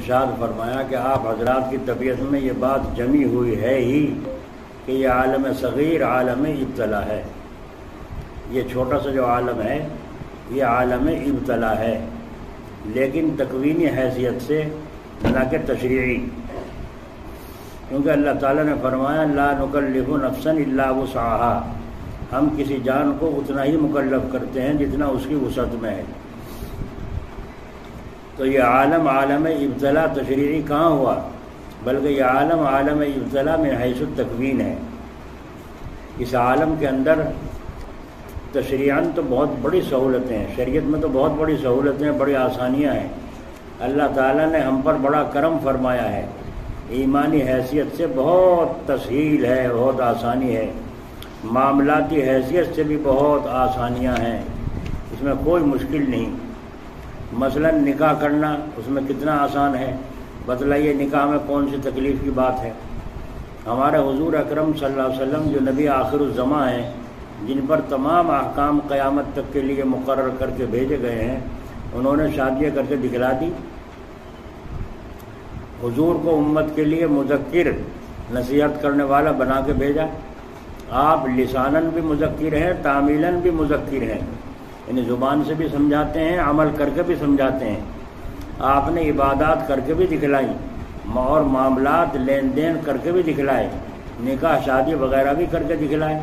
ارشاد فرمایا کہ آپ حضرات کی طبیعت میں یہ بات جمی ہوئی ہے ہی کہ یہ عالم صغیر عالم ابتلا ہے. یہ چھوٹا سا جو عالم ہے یہ عالم ابتلا ہے، لیکن تکوینی حیثیت سے نہ کہ تشریعی، کیونکہ اللہ تعالیٰ نے فرمایا لا نکلف نفسا الا وسعها، ہم کسی جان کو اتنا ہی مکلف کرتے ہیں جتنا اس کی وسعت میں ہے. تو یہ عالم ابتلا تشریعی کہاں ہوا، بلکہ یہ عالم ابتلا من حیث التکوین ہے. اس عالم کے اندر تشریعاً تو بہت بڑی سہولتیں ہیں، شریعت میں تو بہت بڑی سہولتیں، بڑی آسانیاں ہیں. اللہ تعالیٰ نے ہم پر بڑا کرم فرمایا ہے، ایمانی حیثیت سے بہت تسہیل ہے، بہت آسانی ہے، معاملاتی حیثیت سے بھی بہت آسانیاں ہیں، اس میں کوئی مشکل نہیں. مثلا نکاح کرنا اس میں کتنا آسان ہے، بتلائیے نکاح میں کون سی تکلیف کی بات ہے. ہمارے حضور اکرم صلی اللہ علیہ وسلم جو نبی آخر الزماں ہیں، جن پر تمام احکام قیامت تک کے لیے مقرر کر کے بھیجے گئے ہیں، انہوں نے شادیاں کر کے دکھلا دی. حضور کو امت کے لیے مذکر نصیحت کرنے والا بنا کے بھیجا. آپ لساناً بھی مذکر ہیں، تعمیلاً بھی مذکر ہیں، یعنی زبان سے بھی سمجھاتے ہیں، عمل کر کے بھی سمجھاتے ہیں. آپ نے عبادات کر کے بھی دکھلائیں اور معاملات لین دین کر کے بھی دکھلائے، نکاح شادی وغیرہ بھی کر کے دکھلائے،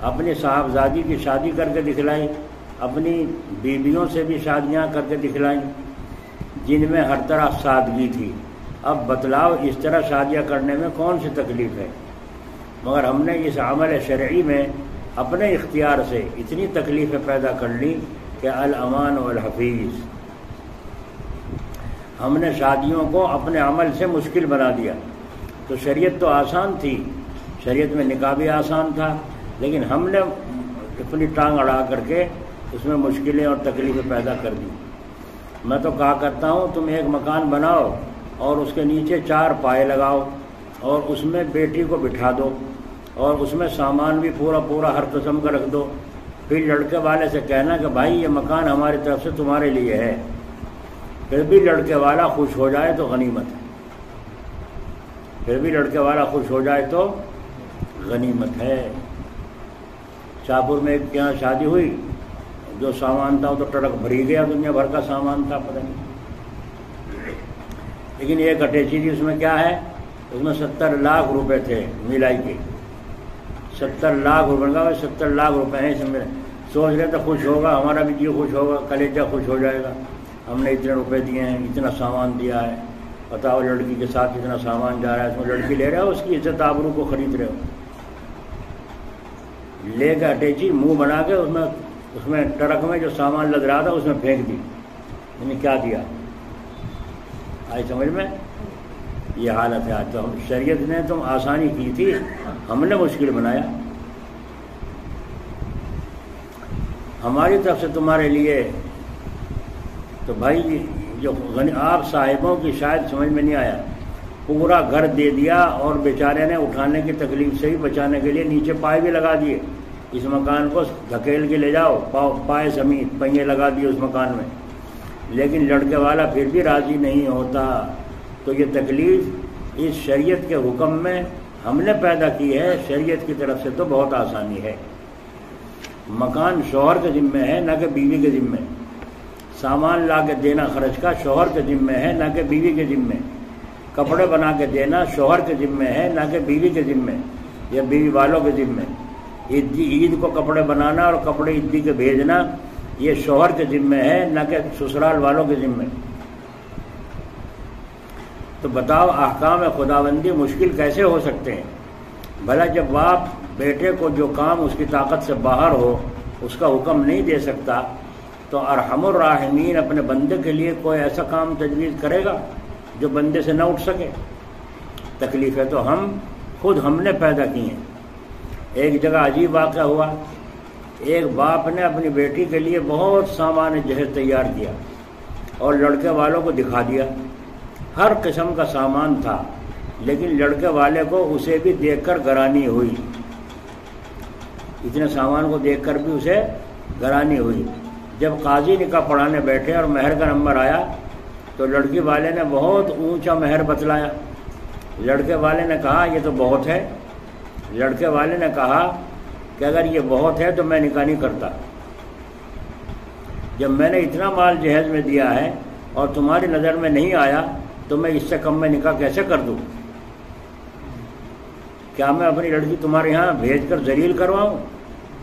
اپنی صاحبزادی کی شادی کر کے دکھلائی، اپنی بیویوں سے بھی شادیاں کر کے دکھلائیں جن میں ہر طرح سادگی تھی. اب بتلاؤ اس طرح شادیاں کرنے میں کون سی تکلیف ہے؟ مگر ہم نے اس عمل شرعی میں اپنے اختیار سے اتنی تکلیفیں پیدا کر لی کہ الامان والحفیظ، ہم نے شادیوں کو اپنے عمل سے مشکل بنا دیا. تو شریعت تو آسان تھی، شریعت میں نکاح بھی آسان تھا، لیکن ہم نے اپنی ٹانگ اڑا کر کے اس میں مشکلیں اور تکلیفیں پیدا کر دی. میں تو کہا کرتا ہوں تم ایک مکان بناؤ اور اس کے نیچے 4 پائے لگاؤ اور اس میں بیٹی کو بٹھا دو اور اس میں سامان بھی پورا ہر قسم کا رکھ دو. پھر لڑکے والے سے کہنا کہ بھائی یہ مکان ہماری طرف سے تمہارے لیے ہے. پھر بھی لڑکے والا خوش ہو جائے تو غنیمت ہے، پھر بھی لڑکے والا خوش ہو جائے تو غنیمت ہے. شاہپور میں ایک یہاں شادی ہوئی، جو سامان تھا وہ تو ٹرک بھری گیا، دنیا بھر کا سامان تھا پتہ نہیں، لیکن ایک اٹیچی تھی، اس میں کیا ہے، اس میں 70 لاکھ روپے تھے ملائی کے. 70 لاکھ روپے کا 70 لاکھ روپے ہیں اس میں. سوچ رہے تو خوش ہوگا، ہمارا بھی جی خوش ہوگا، کلیجہ خوش ہو جائے گا، ہم نے اتنے روپے دیے ہیں، اتنا سامان دیا ہے. بتاؤ لڑکی کے ساتھ اتنا سامان جا رہا ہے، اس میں لڑکی لے رہے ہو، اس کی عزت آبرو کو خرید رہے ہو. لے کے اٹیچی منہ بنا کے اس میں ٹرک میں جو سامان لگ رہا تھا اس میں پھینک دی. یعنی کیا دیا؟ آئی سمجھ میں؟ یہ حالت ہے آج. تو شریعت نے تم آسانی کی تھی، ہم نے مشکل بنایا. ہماری طرف سے تمہارے لیے تو بھائی جو آپ صاحبوں کی شاید سمجھ میں نہیں آیا، پورا گھر دے دیا اور بیچارے نے اٹھانے کی تکلیف سے ہی بچانے کے لیے نیچے پائے بھی لگا دیے. اس مکان کو دھکیل کے لے جاؤ، پائے سمیت پہیے لگا دیے اس مکان میں، لیکن لڑکے والا پھر بھی راضی نہیں ہوتا. تو یہ تکلیف اس شریعت کے حکم میں ہم نے پیدا کی ہے، شریعت کی طرف سے تو بہت آسانی ہے. مکان شوہر کے ذمہ ہے نہ کہ بیوی کے ذمہ. سامان لا کے دینا خرچ کا شوہر کے ذمہ ہے نہ کہ بیوی کے ذمہ. کپڑے بنا کے دینا شوہر کے ذمہ ہے نہ کہ بیوی کے ذمہ یا بیوی والوں کے ذمہ. عید کو کپڑے بنانا اور کپڑے عیدی کے بھیجنا یہ شوہر کے ذمہ ہے نہ کہ سسرال والوں کے ذمہ. تو بتاؤ احکام خداوندی مشکل کیسے ہو سکتے ہیں؟ بھلا جب باپ بیٹے کو جو کام اس کی طاقت سے باہر ہو اس کا حکم نہیں دے سکتا، تو ارحم الراحمین اپنے بندے کے لیے کوئی ایسا کام تجویز کرے گا جو بندے سے نہ اٹھ سکے؟ تکلیفیں تو ہم نے پیدا کی ہیں. ایک جگہ عجیب واقعہ ہوا، ایک باپ نے اپنی بیٹی کے لیے بہت سامان جہیز تیار کیا اور لڑکے والوں کو دکھا دیا. ہر قسم کا سامان تھا، لیکن لڑکے والے کو اسے بھی دیکھ کر گرانی ہوئی. اتنے سامان کو دیکھ کر بھی اسے گرانی ہوئی. جب قاضی نکاح پڑھانے بیٹھے اور مہر کا نمبر آیا تو لڑکی والے نے بہت اونچا مہر بتلایا. لڑکے والے نے کہا یہ تو بہت ہے. لڑکے والے نے کہا کہ اگر یہ بہت ہے تو میں نکاح نہیں کرتا. جب میں نے اتنا مال جہیز میں دیا ہے اور تمہاری نظر میں نہیں آیا تو میں اس سے کم میں نکاح کیسے کر دوں؟ کیا میں اپنی لڑکی تمہارے یہاں بھیج کر ذلیل کرواؤں؟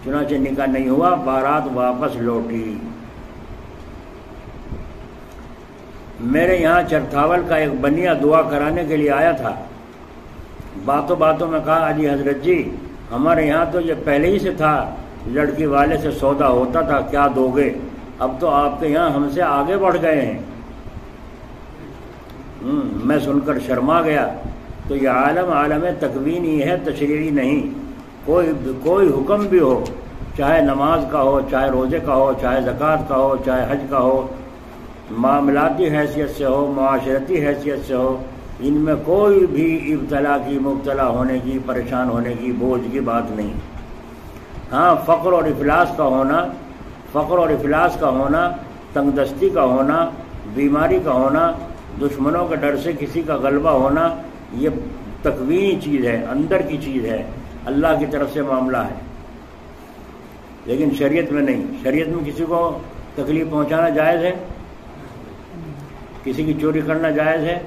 چنانچہ نکاح نہیں ہوا، بارات واپس لوٹی. میرے یہاں چرتھاول کا ایک بنیا دعا کرانے کے لیے آیا تھا. باتوں باتوں میں کہا اجی حضرت جی ہمارے یہاں تو یہ پہلے ہی سے تھا، لڑکی والے سے سودا ہوتا تھا، کیا دو گے؟ اب تو آپ کے یہاں ہم سے آگے بڑھ گئے ہیں. میں سن کر شرما گیا. تو یہ عالم تکوینی ہے، تشریعی نہیں. کوئی حکم بھی ہو، چاہے نماز کا ہو، چاہے روزے کا ہو، چاہے زکوٰۃ کا ہو، چاہے حج کا ہو، معاملاتی حیثیت سے ہو، معاشرتی حیثیت سے ہو، ان میں کوئی بھی ابتلا کی، مبتلا ہونے کی، پریشان ہونے کی، بوجھ کی بات نہیں. ہاں فقر اور افلاس کا ہونا، تنگ دستی کا ہونا، بیماری کا ہونا، دشمنوں کے ڈر سے کسی کا غلبہ ہونا، یہ تکوینی چیز ہے، اندر کی چیز ہے، اللہ کی طرف سے معاملہ ہے. لیکن شریعت میں نہیں. شریعت میں کسی کو تکلیف پہنچانا جائز ہے؟ کسی کی چوری کرنا جائز ہے؟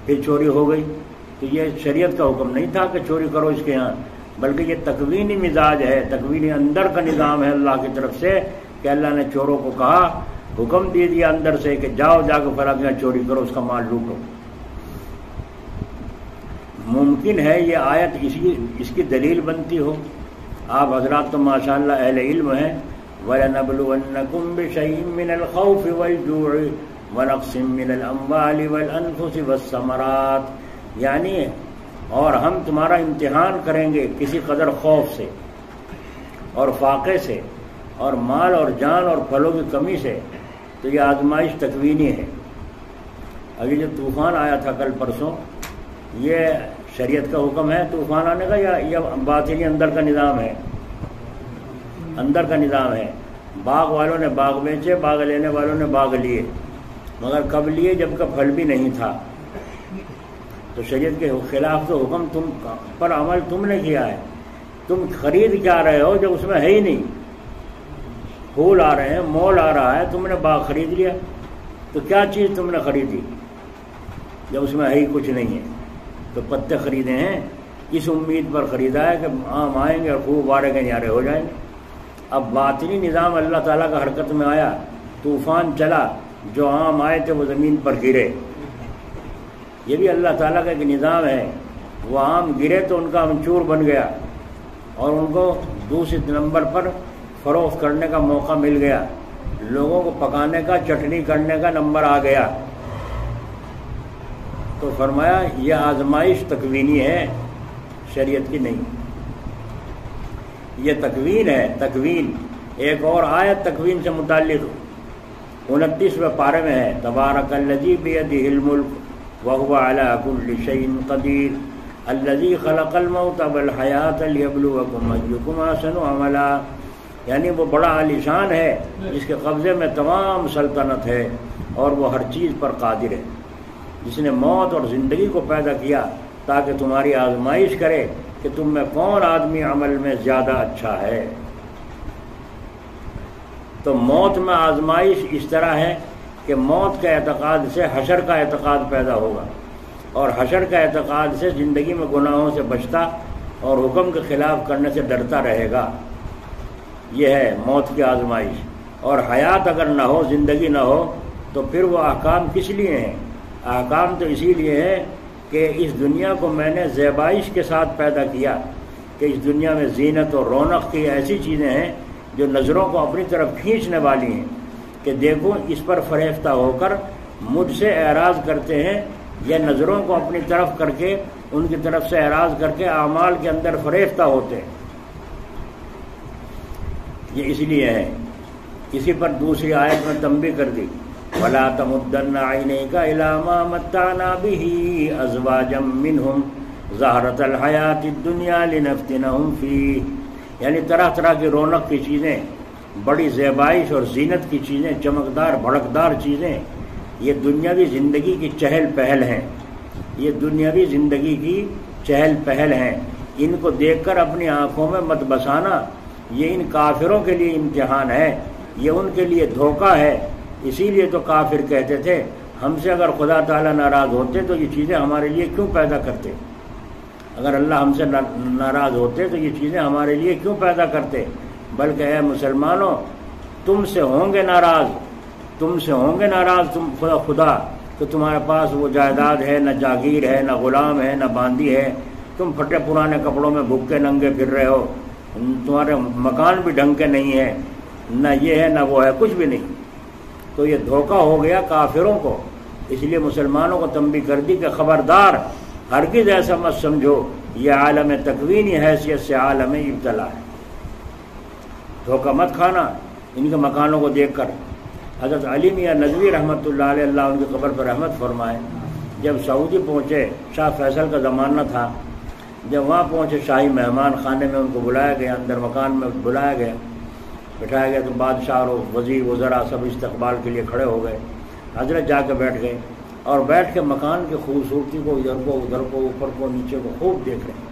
پھر چوری ہو گئی تو یہ شریعت کا حکم نہیں تھا کہ چوری کرو اس کے یہاں، بلکہ یہ تکوینی مزاج ہے، تکوینی اندر کا نظام ہے اللہ کی طرف سے کہ اللہ نے چوروں کو کہا، حکم دے دیا اندر سے کہ جاؤ جا کے فلاں کے یہاں چوری کرو، اس کا مال لوٹو. ممکن ہے یہ آیت اس کی دلیل بنتی ہو. آپ حضرات تو ماشاءاللہ اہل علم ہیں. وَلَنَبْلُوَنَّكُمْ بِشَيْءٍ مِّنَ الْخَوْفِ وَالْجُوعِ وَنَقْصٍ مِّنَ الْأَمْوَالِ وَالْأَنفُسِ وَالثَّمَرَاتِ، یعنی اور ہم تمہارا امتحان کریں گے کسی قدر خوف سے اور فاقے سے اور مال اور جان اور پھلوں کی کمی سے. تو یہ آزمائش تکوینی ہے. ابھی جو طوفان آیا تھا کل پرسوں، یہ شریعت کا حکم ہے طوفان آنے کا یا باطنی اندر کا نظام ہے؟ اندر کا نظام ہے. باغ والوں نے باغ بیچے، باغ لینے والوں نے باغ لیے، مگر کب لیے؟ جب کا پھل بھی نہیں تھا. تو شریعت کے خلاف تو حکم تم پر عمل تم نے کیا ہے. تم خرید کیا رہے ہو جب اس میں ہے ہی نہیں؟ پھول آ رہے ہیں، مول آ رہا ہے، تم نے باغ خرید لیا. تو کیا چیز تم نے خریدی جب اس میں ہے ہی کچھ نہیں ہے؟ تو پتے خریدے ہیں، اس امید پر خریدا ہے کہ آم آئیں گے اور خوب وارے کے نیارے ہو جائیں گے. اب باطنی نظام اللہ تعالیٰ کا حرکت میں آیا، طوفان چلا، جو آم آئے تھے وہ زمین پر گرے. یہ بھی اللہ تعالیٰ کا ایک نظام ہے. وہ آم گرے تو ان کا امچور بن گیا اور ان کو دوسرے نمبر پر فروخت کرنے کا موقع مل گیا، لوگوں کو پکانے کا، چٹنی کرنے کا نمبر آ گیا. تو فرمایا یہ آزمائش تکوینی ہے، شریعت کی نہیں. یہ تکوین ہے، تکوین. ایک اور آیت تکوین سے متعلق 29ویں پارے میں ہے، تبارک الذی بیدہ الملک وہو علی کل شیء قدیر الذی خلق الموت والحیاۃ لیبلوکم ایکم احسن عملا. یعنی وہ بڑا عالیشان ہے جس کے قبضے میں تمام سلطنت ہے اور وہ ہر چیز پر قادر ہے، جس نے موت اور زندگی کو پیدا کیا تاکہ تمہاری آزمائش کرے کہ تم میں کون آدمی عمل میں زیادہ اچھا ہے. تو موت میں آزمائش اس طرح ہے کہ موت کے اعتقاد سے حشر کا اعتقاد پیدا ہوگا، اور حشر کا اعتقاد سے زندگی میں گناہوں سے بچتا اور حکم کے خلاف کرنے سے ڈرتا رہے گا. یہ ہے موت کی آزمائش. اور حیات اگر نہ ہو، زندگی نہ ہو، تو پھر وہ احکام کس لیے ہیں؟ احکام تو اسی لیے ہے کہ اس دنیا کو میں نے زیبائش کے ساتھ پیدا کیا کہ اس دنیا میں زینت اور رونق کی ایسی چیزیں ہیں جو نظروں کو اپنی طرف کھینچنے والی ہیں کہ دیکھو اس پر فریفتہ ہو کر مجھ سے اعراض کرتے ہیں، یا نظروں کو اپنی طرف کر کے ان کی طرف سے اعراض کر کے اعمال کے اندر فریفتہ ہوتے ہیں. یہ اس لیے ہے. اسی پر دوسری آیت میں تنبیہ کر دی، وَلَا تَمُدَّنَّ عَيْنَيْكَ إِلَىٰ مَا مَتَّعْنَا بِهِ أَزْوَاجًا مِّنْهُمْ زَهْرَةَ الْحَيَاةِ الدُّنْيَا لِنَفْتِنَهُمْ فِيهِ. یعنی طرح طرح کی رونق کی چیزیں، بڑی زیبائش اور زینت کی چیزیں، چمکدار بھڑکدار چیزیں، یہ دنیاوی زندگی کی چہل پہل ہیں، یہ دنیاوی زندگی کی چہل پہل ہیں، ان کو دیکھ کر اپنی آنکھوں میں مت بسانا، یہ ان کافروں کے لیے امتحان ہے، یہ ان کے لیے دھوکہ ہے۔ اسی لیے تو کافر کہتے تھے ہم سے اگر خدا تعالیٰ ناراض ہوتے تو یہ چیزیں ہمارے لیے کیوں پیدا کرتے، اگر اللہ ہم سے ناراض ہوتے تو یہ چیزیں ہمارے لیے کیوں پیدا کرتے، بلکہ اے مسلمانوں تم سے ہوں گے ناراض، تم سے ہوں گے ناراض تم خدا کہ تمہارے پاس وہ جائیداد ہے، نہ جاگیر ہے، نہ غلام ہے، نہ باندی ہے، تم پھٹے پرانے کپڑوں میں بھوکے ننگے پھر رہے ہو، تمہارے مکان بھی ڈھنگ کے نہیں ہے، نہ یہ ہے نہ وہ ہے، کچھ بھی نہیں۔ تو یہ دھوکہ ہو گیا کافروں کو، اس لیے مسلمانوں کو تنبیہ کر دی کہ خبردار ہرگز ایسا مت سمجھو یہ عالم تکوینی حیثیت سے عالم ابتلا ہے، دھوکہ مت کھانا ان کے مکانوں کو دیکھ کر۔ حضرت علی میاں ندوی رحمۃ اللہ علیہ، اللہ ان کی قبر پر رحمت فرمائے، جب سعودی پہنچے، شاہ فیصل کا زمانہ تھا، جب وہاں پہنچے شاہی مہمان خانے میں ان کو بلایا گیا، اندر مکان میں بلایا گیا، بٹھایا گیا تو بادشاہ اور وزیر وزراء سب استقبال کے لیے کھڑے ہو گئے، حضرت جا کے بیٹھ گئے اور بیٹھ کے مکان کی خوبصورتی کو ادھر کو ادھر کو اوپر کو نیچے کو خوب دیکھ رہے ہیں،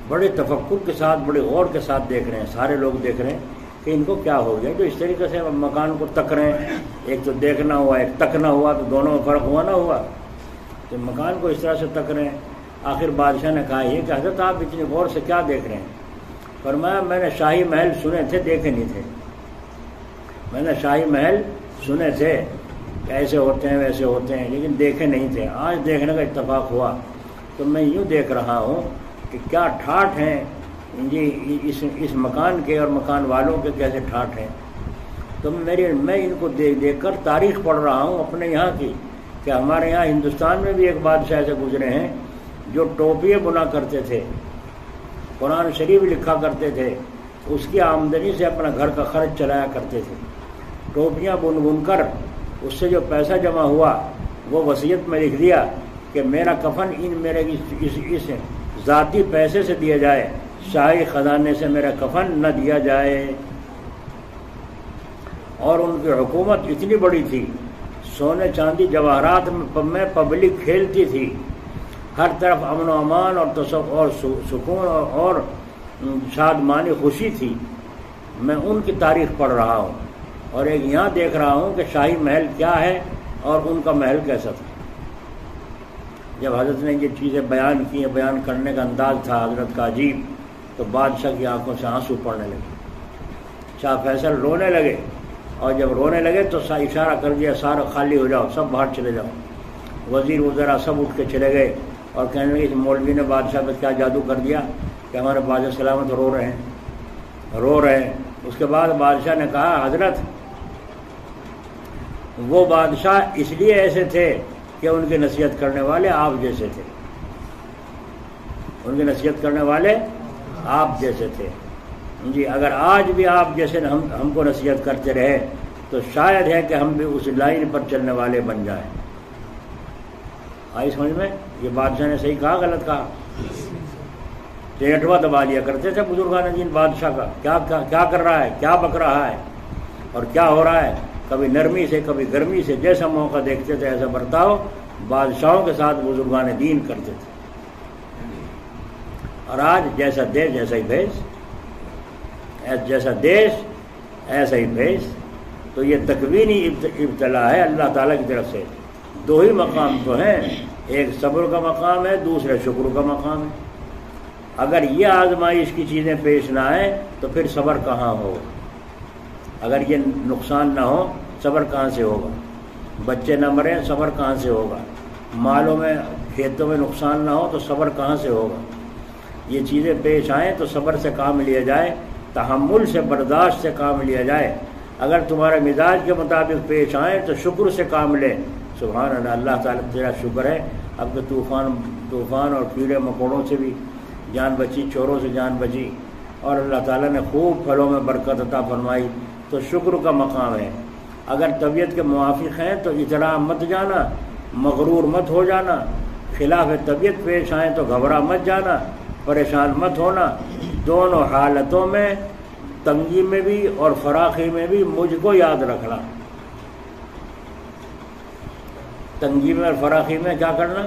بڑے تفکر کے ساتھ بڑے غور کے ساتھ دیکھ رہے ہیں، سارے لوگ دیکھ رہے ہیں کہ ان کو کیا ہو گیا جو اس طریقے سے مکان کو تک رہے ہیں، ایک تو دیکھنا ہوا ایک تکنا ہوا، تو دونوں میں فرق ہوا نہ ہوا، تو مکان کو اس طرح سے تک رہے ہیں۔ آخر بادشاہ نے کہا یہ کہ حضرت آپ اتنی غور سے کیا دیکھ رہے ہیں؟ فرمایا میں نے شاہی محل سنے تھے دیکھے نہیں تھے، میں نے شاہی محل سنے تھے کہ ایسے ہوتے ہیں ویسے ہوتے ہیں، لیکن دیکھے نہیں تھے، آج دیکھنے کا اتفاق ہوا، تو میں یوں دیکھ رہا ہوں کہ کیا ٹھاٹھ ہیں جی اس مکان کے اور مکان والوں کے کیسے ٹھاٹھ ہیں۔ تو میں ان کو دیکھ کر تاریخ پڑھ رہا ہوں اپنے یہاں کی، کہ ہمارے یہاں ہندوستان میں بھی ایک بادشاہ ایسے گزرے ہیں جو ٹوپیاں بنا کرتے تھے، قرآن شریف لکھا کرتے تھے، اس کی آمدنی سے اپنا گھر کا خرچ چلایا کرتے تھے، ٹوپیاں بن کر اس سے جو پیسہ جمع ہوا وہ وصیت میں لکھ دیا کہ میرا کفن میرے اس ذاتی پیسے سے دیا جائے، شاہی خزانے سے میرا کفن نہ دیا جائے۔ اور ان کی حکومت اتنی بڑی تھی، سونے چاندی جواہرات میں پبلک کھیلتی تھی، ہر طرف امن و امان اور سکون اور شادمانی خوشی تھی۔ میں ان کی تاریخ پڑھ رہا ہوں اور ایک یہاں دیکھ رہا ہوں کہ شاہی محل کیا ہے اور ان کا محل کیسا تھا۔ جب حضرت نے یہ چیزیں بیان کی، بیان کرنے کا انداز تھا حضرت کا عجیب، تو بادشاہ کی آنکھوں سے آنسو پڑنے لگے، شاہ فیصل رونے لگے، اور جب رونے لگے تو اشارہ کر دیا سارا خالی ہو جاؤ، سب باہر چلے جاؤ۔ وزیر وزراء سب اٹھ کے چلے گئے اور کہنے لگے اس مولوی نے بادشاہ پہ کیا جادو کر دیا کہ ہمارے بادشاہ سلامت رو رہے ہیں۔ اس کے بعد بادشاہ نے کہا حضرت وہ بادشاہ اس لیے ایسے تھے کہ ان کی نصیحت کرنے والے آپ جیسے تھے، ان کی نصیحت کرنے والے آپ جیسے تھے جی۔ اگر آج بھی آپ جیسے ہم کو نصیحت کرتے رہے تو شاید ہے کہ ہم بھی اس لائن پر چلنے والے بن جائیں۔ آئی سمجھ میں؟ یہ بادشاہ نے صحیح کہا غلط کہا؟ ٹیٹوا دبا لیا کرتے تھے بزرگان دین بادشاہ کا، کیا کر رہا ہے، کیا بک رہا ہے اور کیا ہو رہا ہے، کبھی نرمی سے کبھی گرمی سے، جیسا موقع دیکھتے تھے ایسا برتاؤ بادشاہوں کے ساتھ بزرگان دین کرتے تھے۔ اور آج جیسا دیش جیسا ہی بھیس، جیسا دیش ایسا ہی بھیس۔ تو یہ تکوینی ابتلا ہے اللہ تعالیٰ کی طرف سے۔ دو ہی مقام تو ہیں، ایک صبر کا مقام ہے، دوسرا شکر کا مقام ہے۔ اگر یہ آزمائش کی چیزیں پیش نہ آئیں تو پھر صبر کہاں ہو؟ اگر یہ نقصان نہ ہو صبر کہاں سے ہوگا؟ بچے نہ مریں صبر کہاں سے ہوگا؟ مالوں میں کھیتوں میں نقصان نہ ہو تو صبر کہاں سے ہوگا؟ یہ چیزیں پیش آئیں تو صبر سے کام لیا جائے، تحمل سے، برداشت سے کام لیا جائے۔ اگر تمہارے مزاج کے مطابق پیش آئیں تو شکر سے کام لے۔ سبحان اللہ، اللہ تعالیٰ تیرا شکر ہے اب کہ طوفان اور کیڑے مکوڑوں سے بھی جان بچی، چوروں سے جان بچی، اور اللہ تعالیٰ نے خوب پھلوں میں برکت عطا فرمائی، تو شکر کا مقام ہے۔ اگر طبیعت کے موافق ہیں تو اطراء مت جانا، مغرور مت ہو جانا، خلاف طبیعت پیش آئیں تو گھبرا مت جانا، پریشان مت ہونا۔ دونوں حالتوں میں، تنگی میں بھی اور فراخی میں بھی مجھ کو یاد رکھنا، تنگی میں اور فراخی میں کیا کرنا؟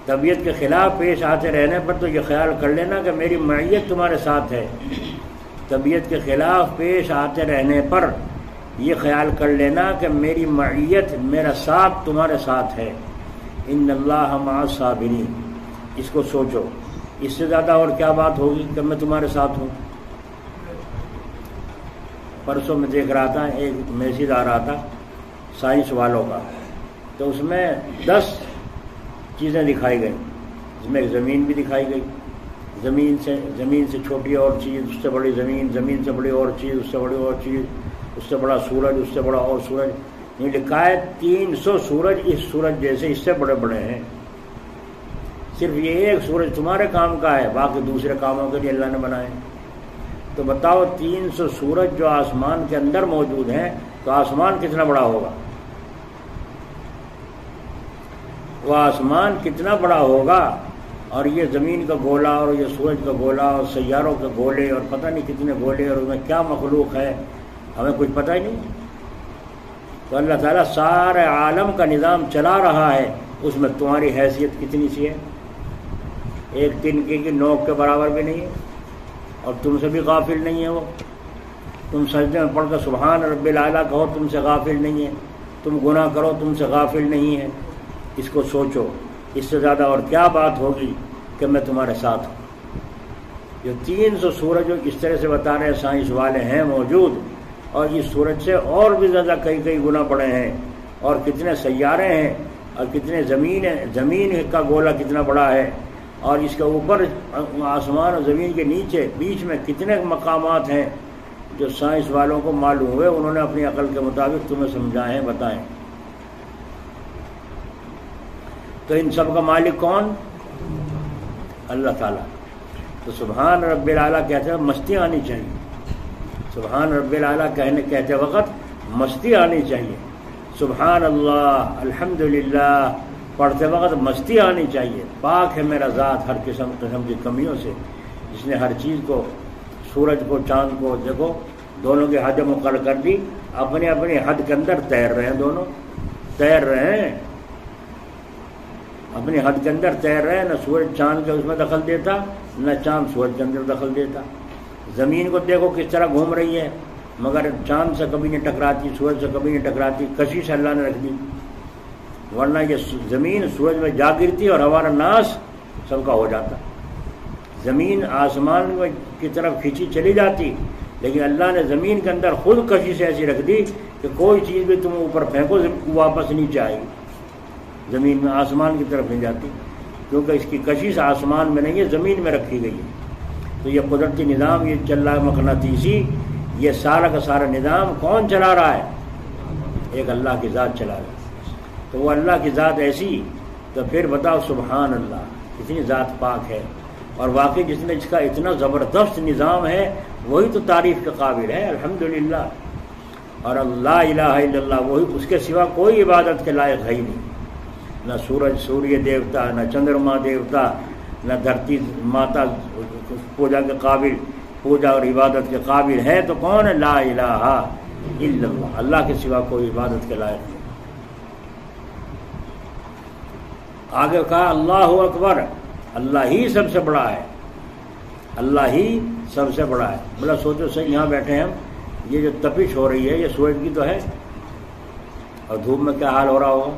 طبیعت کے خلاف پیش آتے رہنے پر تو یہ خیال کر لینا کہ میری معیت تمہارے ساتھ ہے. طبیعت کے خلاف پیش آتے رہنے پر یہ خیال کر لینا کہ میری معیت، میرا ساتھ تمہارے ساتھ ہے. ان اللہ مع الصابرین. اس کو سوچو، اس سے زیادہ اور کیا بات ہوگی کہ میں تمہارے ساتھ ہوں. پرسوں میں دیکھ رہا تھا، ایک میسیج آ رہا تھا سائنس والوں کا، تو اس میں 10 چیزیں دکھائی گئیں. اس میں ایک زمین بھی دکھائی گئی، زمین سے چھوٹی اور چیز، اس سے بڑی زمین، زمین سے بڑی اور چیز، اس سے بڑی اور چیز، اس سے بڑا سورج، اس سے بڑا اور سورج. یہ لکھا ہے 300 سورج اس سورج جیسے، اس سے بڑے بڑے ہیں. صرف یہ ایک سورج تمہارے کام کا ہے، باقی دوسرے کاموں کے لیے اللہ نے بنائے. تو بتاؤ 300 سورج جو آسمان کے اندر موجود ہیں تو آسمان کتنا بڑا ہوگا؟ وہ آسمان کتنا بڑا ہوگا. اور یہ زمین کا گولا اور یہ سورج کا گولا اور سیاروں کے گولے اور پتہ نہیں کتنے گولے اور اس میں کیا مخلوق ہے، ہمیں کچھ پتہ ہی نہیں. تو اللہ تعالیٰ سارے عالم کا نظام چلا رہا ہے، اس میں تمہاری حیثیت کتنی سی ہے؟ ایک تنکے کی نوک کے برابر بھی نہیں ہے، اور تم سے بھی غافل نہیں ہے وہ. تم سجدے میں پڑھ کر سبحان رب الاعلیٰ کہو، تم سے غافل نہیں ہے. تم گناہ کرو، تم سے غافل نہیں ہے. اس کو سوچو، اس سے زیادہ اور کیا بات ہوگی کہ میں تمہارے ساتھ ہوں. جو 300 سورج اس طرح سے بتا رہے سائنس والے ہیں موجود، اور اس سورج سے اور بھی زیادہ کئی گنا بڑے ہیں، اور کتنے سیارے ہیں، اور کتنے زمین کا گولا کتنا بڑا ہے، اور اس کے اوپر آسمان اور زمین کے نیچے بیچ میں کتنے مقامات ہیں جو سائنس والوں کو معلوم ہوئے. انہوں نے اپنی عقل کے مطابق تمہیں سمجھائیں، بتائیں. تو ان سب کا مالک کون؟ اللہ تعالیٰ. تو سبحان رب الاعلیٰ کہتے ہیں مستی آنی چاہیے. سبحان رب الاعلیٰ کہتے وقت مستی آنی چاہیے. سبحان اللہ الحمدللہ پڑھتے وقت مستی آنی چاہیے. پاک ہے میرا ذات ہر قسم کی کمیوں سے، جس نے ہر چیز کو، سورج کو، چاند کو، دیکھو دونوں کی حد مقرر کر دی، اپنے اپنے حد کے اندر تیر رہے ہیں، دونوں تیر رہے ہیں، اپنی حد کے اندر تیر رہے ہیں. نہ سورج چاند کے اس میں دخل دیتا، نہ چاند سورج کے اندر دخل دیتا. زمین کو دیکھو کس طرح گھوم رہی ہے، مگر چاند سے کبھی نہیں ٹکراتی، سورج سے کبھی نہیں ٹکراتی. کشش اللہ نے رکھ دی، ورنہ یہ زمین سورج میں جا گرتی اور ہمارا ناس سب کا ہو جاتا. زمین آسمان کی طرف کھینچی چلی جاتی، لیکن اللہ نے زمین کے اندر خود کشش ایسی رکھ دی کہ کوئی چیز بھی تم اوپر پھینکو واپس نیچے آئے گی. زمین میں آسمان کی طرف نہیں جاتی، کیونکہ اس کی کشش آسمان میں نہیں ہے، زمین میں رکھی گئی ہے. تو یہ قدرتی نظام، یہ چل رہا ہے مقناطیسی، یہ سارا کا سارا نظام کون چلا رہا ہے؟ ایک اللہ کی ذات چلا رہا ہے. تو وہ اللہ کی ذات ایسی، تو پھر بتاؤ سبحان اللہ، کتنی ذات پاک ہے. اور واقعی جس کا اتنا زبردست نظام ہے وہی تو تعریف کے قابل ہے، الحمدللہ. اور اللہ الہ الا اللہ، وہی، اس کے سوا کوئی عبادت کے لائق ہے ہی نہیں. نہ سوریہ دیوتا، نہ چندرما دیوتا، نہ دھرتی ماتا پوجا کے قابل، پوجا اور عبادت کے قابل ہے تو کون ہے؟ لا الہ الا اللہ، اللہ کے سوا کوئی عبادت کے لائق نہیں. آگے کہا اللہ اکبر، اللہ ہی سب سے بڑا ہے، اللہ ہی سب سے بڑا ہے. بلا سوچو صحیح، یہاں بیٹھے ہیں ہم، یہ جو تپش ہو رہی ہے یہ سورج کی تو ہے، اور دھوپ میں کیا حال ہو رہا ہوگا،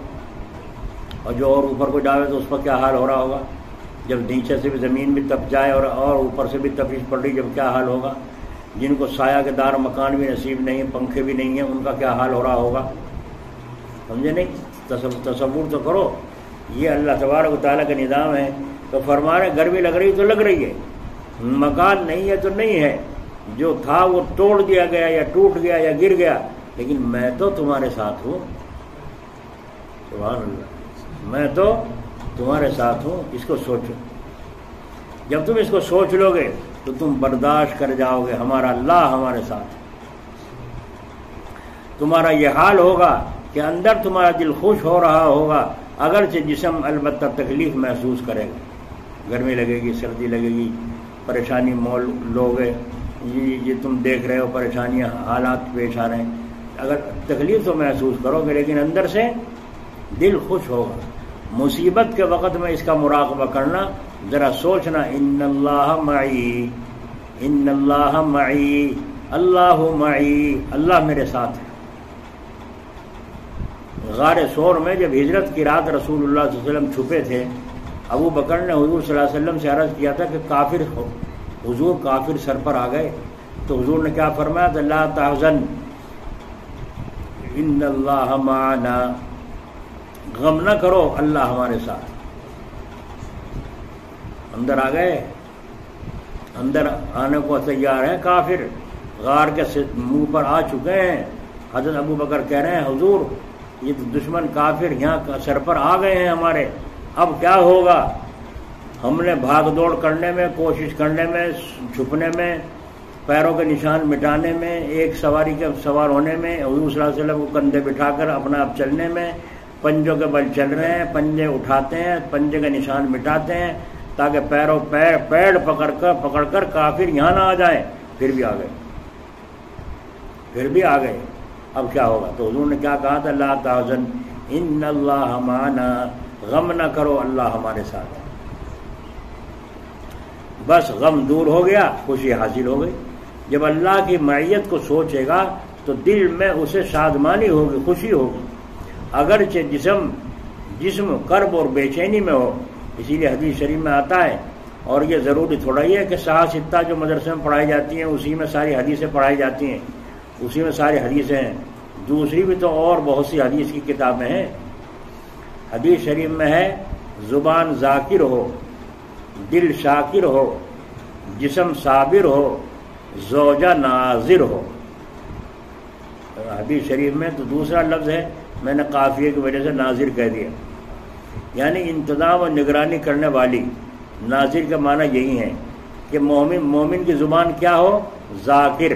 اور جو اور اوپر کو جاوے تو اس پر کیا حال ہو رہا ہوگا. جب نیچے سے بھی زمین بھی تپ جائے اور اوپر سے بھی تپش پڑ رہی، جب کیا حال ہوگا. جن کو سایہ کے دار مکان بھی نصیب نہیں، پنکھے بھی نہیں ہیں، ان کا کیا حال ہو رہا ہوگا. سمجھے نہیں؟ تصور تو کرو. یہ اللہ تبارک و تعالیٰ کا نظام ہے. تو فرما رہے گرمی لگ رہی تو لگ رہی ہے، مکان نہیں ہے تو نہیں ہے، جو تھا وہ توڑ دیا گیا یا ٹوٹ گیا یا گر گیا، لیکن میں تو تمہارے ساتھ ہوں. سبحان اللہ، میں تو تمہارے ساتھ ہوں. اس کو سوچو. جب تم اس کو سوچ لو گے تو تم برداشت کر جاؤ گے ہمارا اللہ ہمارے ساتھ. تمہارا یہ حال ہوگا کہ اندر تمہارا دل خوش ہو رہا ہوگا، اگرچہ جسم البتہ تکلیف محسوس کرے گا. گرمی لگے گی، سردی لگے گی، پریشانی مول لوگے. یہ تم دیکھ رہے ہو پریشانیاں، حالات پیش آ رہے ہیں. اگر تکلیف تو محسوس کرو گے لیکن اندر سے دل خوش ہوگا. مصیبت کے وقت میں اس کا مراقبہ کرنا، ذرا سوچنا، ان اللہ معی، ان اللہ معی، اللہ معی، اللہ میرے ساتھ ہے. غار ثور میں جب ہجرت کی رات رسول اللہ صلی اللہ علیہ وسلم چھپے تھے، ابو بکر نے حضور صلی اللہ علیہ وسلم سے عرض کیا تھا کہ کافر حضور کافر سر پر آ گئے. تو حضور نے کیا فرمایا؟ لا تحزن ان اللہ معنا، غم نہ کرو اللہ ہمارے ساتھ. اندر آ گئے، اندر آنے کو تیار ہے کافر، غار کے منہ پر آ چکے ہیں. حضرت ابو بکر کہہ رہے ہیں حضور یہ دشمن کافر یہاں سر پر آ گئے ہیں ہمارے، اب کیا ہوگا؟ ہم نے بھاگ دوڑ کرنے میں، کوشش کرنے میں، چھپنے میں، پیروں کے نشان مٹانے میں، ایک سواری کے سوار ہونے میں، حضور صلی اللہ علیہ وسلم کو کندھے بٹھا کر اپنا آپ چلنے میں، پنجوں کے بل چل رہے ہیں، پنجے اٹھاتے ہیں، پنجے کے نشان مٹاتے ہیں تاکہ پیڑ پکڑ کر کافر یہاں نہ آ جائیں. پھر بھی آ گئے، اب کیا ہوگا؟ تو حضور نے کیا کہا تھا؟ لا تحزن ان اللہ معنا، غم نہ کرو اللہ ہمارے ساتھ ہے. بس غم دور ہو گیا، خوشی حاصل ہو گئی. جب اللہ کی معیت کو سوچے گا تو دل میں اسے شادمانی ہوگی، خوشی ہوگی، اگرچہ جسم کرب اور بے چینی میں ہو. اسی لیے حدیث شریف میں آتا ہے، اور یہ ضروری تھوڑا ہی ہے کہ ستہ جو مدرسے میں پڑھائی جاتی ہیں اسی میں ساری حدیثیں پڑھائی جاتی ہیں، اسی میں ساری حدیثیں ہیں. دوسری بھی تو اور بہت سی حدیث کی کتابیں ہیں. حدیث شریف میں ہے زبان ذاکر ہو، دل شاکر ہو، جسم صابر ہو، زوجہ ناظر ہو. حدیث شریف میں تو دوسرا لفظ ہے، میں نے قافیے کی وجہ سے ناظر کہہ دیا، یعنی انتظام اور نگرانی کرنے والی. ناظر کا معنی یہی ہے کہ مومن کی زبان کیا ہو؟ ذاکر.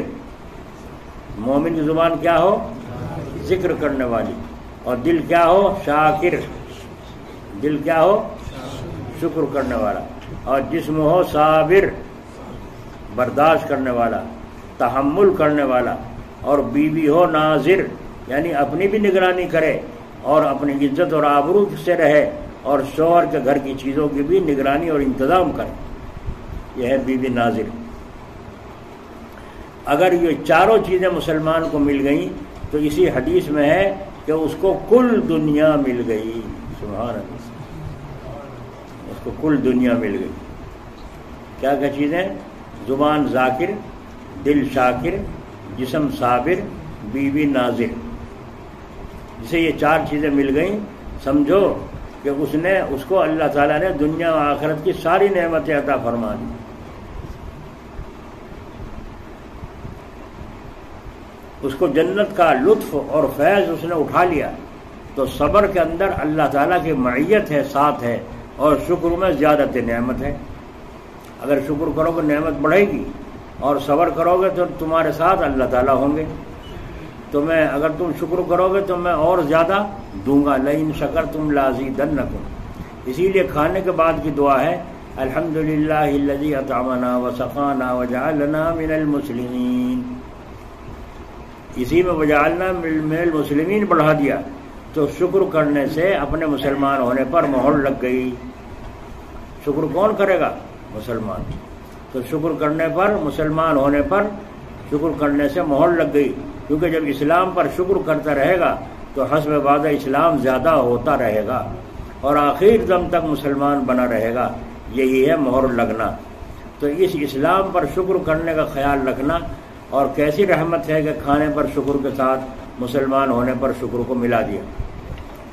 مومن کی زبان کیا ہو؟ ذکر کرنے والی. اور دل کیا ہو؟ شاکر. دل کیا ہو؟ شکر کرنے والا. اور جسم ہو صابر، برداشت کرنے والا، تحمل کرنے والا. اور بیوی ہو ناظر، یعنی اپنی بھی نگرانی کرے اور اپنی عزت اور آبرو سے رہے، اور شوہر کے گھر کی چیزوں کی بھی نگرانی اور انتظام کرے. یہ ہے بیوی ناظر. اگر یہ چاروں چیزیں مسلمان کو مل گئیں تو اسی حدیث میں ہے کہ اس کو کل دنیا مل گئی. سبحان اللہ، اس کو کل دنیا مل گئی. کیا کیا چیزیں؟ زبان ذاکر، دل شاکر، جسم صابر، بیوی ناظر. جسے یہ چار چیزیں مل گئیں سمجھو کہ اس کو اللہ تعالیٰ نے دنیا و آخرت کی ساری نعمتیں عطا فرما دی. اس کو جنت کا لطف اور فیض اس نے اٹھا لیا. تو صبر کے اندر اللہ تعالیٰ کی معیت ہے، ساتھ ہے، اور شکر میں زیادت نعمت ہے. اگر شکر کرو گے نعمت بڑھے گی، اور صبر کرو گے تو تمہارے ساتھ اللہ تعالیٰ ہوں گے. اگر تم شکر کرو گے تو میں اور زیادہ دوں گا. لئن شکرتم لازیدنکم. اسی لیے کھانے کے بعد کی دعا ہے الحمدللہ الذی اطعمنا وسقانا وجعلنا من المسلمین. اسی میں وجعلنا من المسلمین بڑھا دیا تو شکر کرنے سے اپنے مسلمان ہونے پر مہر لگ گئی. شکر کون کرے گا؟ مسلمان. تو شکر کرنے پر، مسلمان ہونے پر شکر کرنے سے مہر لگ گئی. کیونکہ جب اسلام پر شکر کرتا رہے گا تو حسب وعدہ اسلام زیادہ ہوتا رہے گا اور آخر دم تک مسلمان بنا رہے گا. یہی ہے مہر لگنا. تو اس اسلام پر شکر کرنے کا خیال رکھنا. اور کیسی رحمت ہے کہ کھانے پر شکر کے ساتھ مسلمان ہونے پر شکر کو ملا دیا.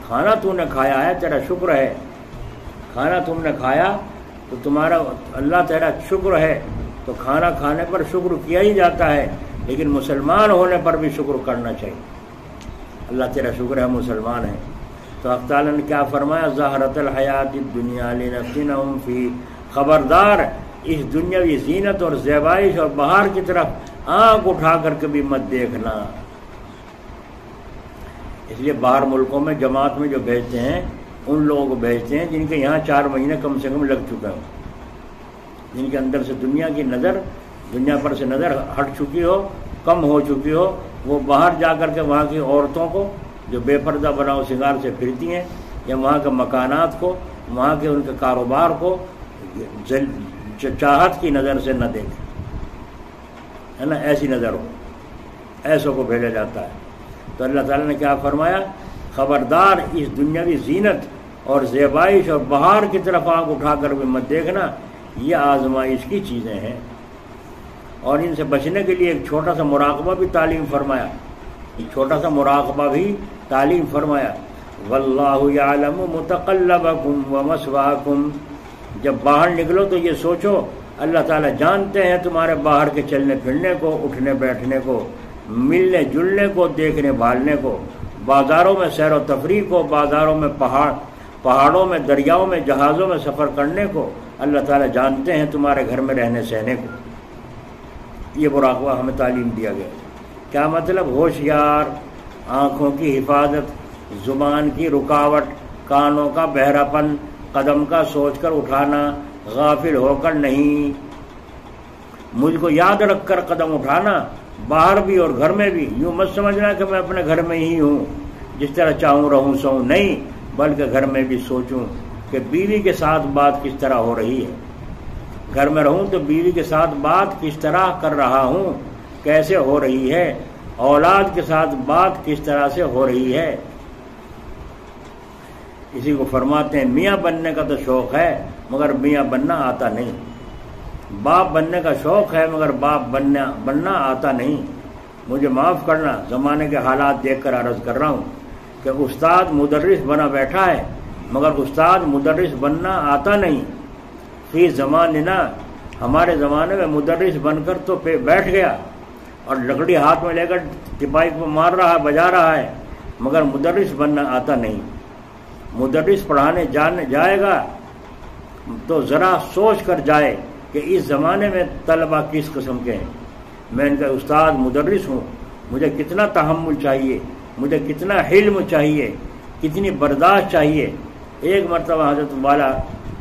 کھانا تو نے کھایا ہے، تیرا شکر ہے. کھانا تم نے کھایا تو تمہارا اللہ تیرا شکر ہے. تو کھانا کھانے پر شکر کیا ہی جاتا ہے، لیکن مسلمان ہونے پر بھی شکر کرنا چاہیے. اللہ تیرا شکر ہے مسلمان ہے. تو حق تعالیٰ نے کیا فرمایا؟ زہرت الحیات الدنیا لنفتنہم فی. خبردار، اس دنیاوی زینت اور زیبائش اور بہار کی طرف آنکھ اٹھا کر کبھی مت دیکھنا. اس لیے باہر ملکوں میں جماعت میں جو بھیجتے ہیں ان لوگوں کو بھیجتے ہیں جن کے یہاں 4 مہینے کم سے کم لگ چکے ہوں، جن کے اندر سے دنیا کی نظر، دنیا پر سے نظر ہٹ چکی ہو، کم ہو چکی ہو، وہ باہر جا کر کے وہاں کی عورتوں کو جو بے پردہ بناؤ سنگار سے پھرتی ہیں، یا وہاں کے مکانات کو، وہاں کے ان کے کاروبار کو چاہت کی نظر سے نہ دیکھیں، ہے نا، ایسی نظر ہو، ایسوں کو بھیجا جاتا ہے۔ تو اللہ تعالیٰ نے کیا فرمایا، خبردار اس دنیاوی زینت اور زیبائش اور بہار کی طرف آنکھ اٹھا کر بھی مت دیکھنا، یہ آزمائش کی چیزیں ہیں، اور ان سے بچنے کے لیے ایک چھوٹا سا مراقبہ بھی تعلیم فرمایا، ایک چھوٹا سا مراقبہ بھی تعلیم فرمایا۔ واللہ یعلم متقلبکم ومثواکم، جب باہر نکلو تو یہ سوچو اللہ تعالیٰ جانتے ہیں تمہارے باہر کے چلنے پھرنے کو، اٹھنے بیٹھنے کو، ملنے جلنے کو، دیکھنے بھالنے کو، بازاروں میں سیر و تفریح کو، بازاروں میں پہاڑوں میں، دریاؤں میں، جہازوں میں سفر کرنے کو، اللہ تعالیٰ جانتے ہیں تمہارے گھر میں رہنے سہنے کو۔ یہ مراقبہ ہمیں تعلیم دیا گیا۔ کیا مطلب؟ ہوشیار، آنکھوں کی حفاظت، زبان کی رکاوٹ، کانوں کا بہراپن، قدم کا سوچ کر اٹھانا، غافل ہو کر نہیں، مجھ کو یاد رکھ کر قدم اٹھانا، باہر بھی اور گھر میں بھی۔ یوں مت سمجھنا کہ میں اپنے گھر میں ہی ہوں، جس طرح چاہوں رہوں سوں، نہیں، بلکہ گھر میں بھی سوچوں کہ بیوی کے ساتھ بات کس طرح ہو رہی ہے، گھر میں رہوں تو بیوی کے ساتھ بات کس طرح کر رہا ہوں، کیسے ہو رہی ہے، اولاد کے ساتھ بات کس طرح سے ہو رہی ہے۔ اسی کو فرماتے ہیں میاں بننے کا تو شوق ہے مگر میاں بننا آتا نہیں، باپ بننے کا شوق ہے مگر باپ بننا آتا نہیں۔ مجھے معاف کرنا، زمانے کے حالات دیکھ کر عرض کر رہا ہوں کہ استاد مدرس بنا بیٹھا ہے مگر استاد مدرس بننا آتا نہیں۔ فی زماننا، ہمارے زمانے میں مدرس بن کر تو بیٹھ گیا اور لکڑی ہاتھ میں لے کر ٹپائی کو مار رہا ہے، بجا رہا ہے، مگر مدرس بننا آتا نہیں۔ مدرس پڑھانے جائے گا تو ذرا سوچ کر جائے کہ اس زمانے میں طلبہ کس قسم کے ہیں۔ میں ان کا استاد مدرس ہوں، مجھے کتنا تحمل چاہیے، مجھے کتنا حلم چاہیے، کتنی برداشت چاہیے۔ ایک مرتبہ حضرت والا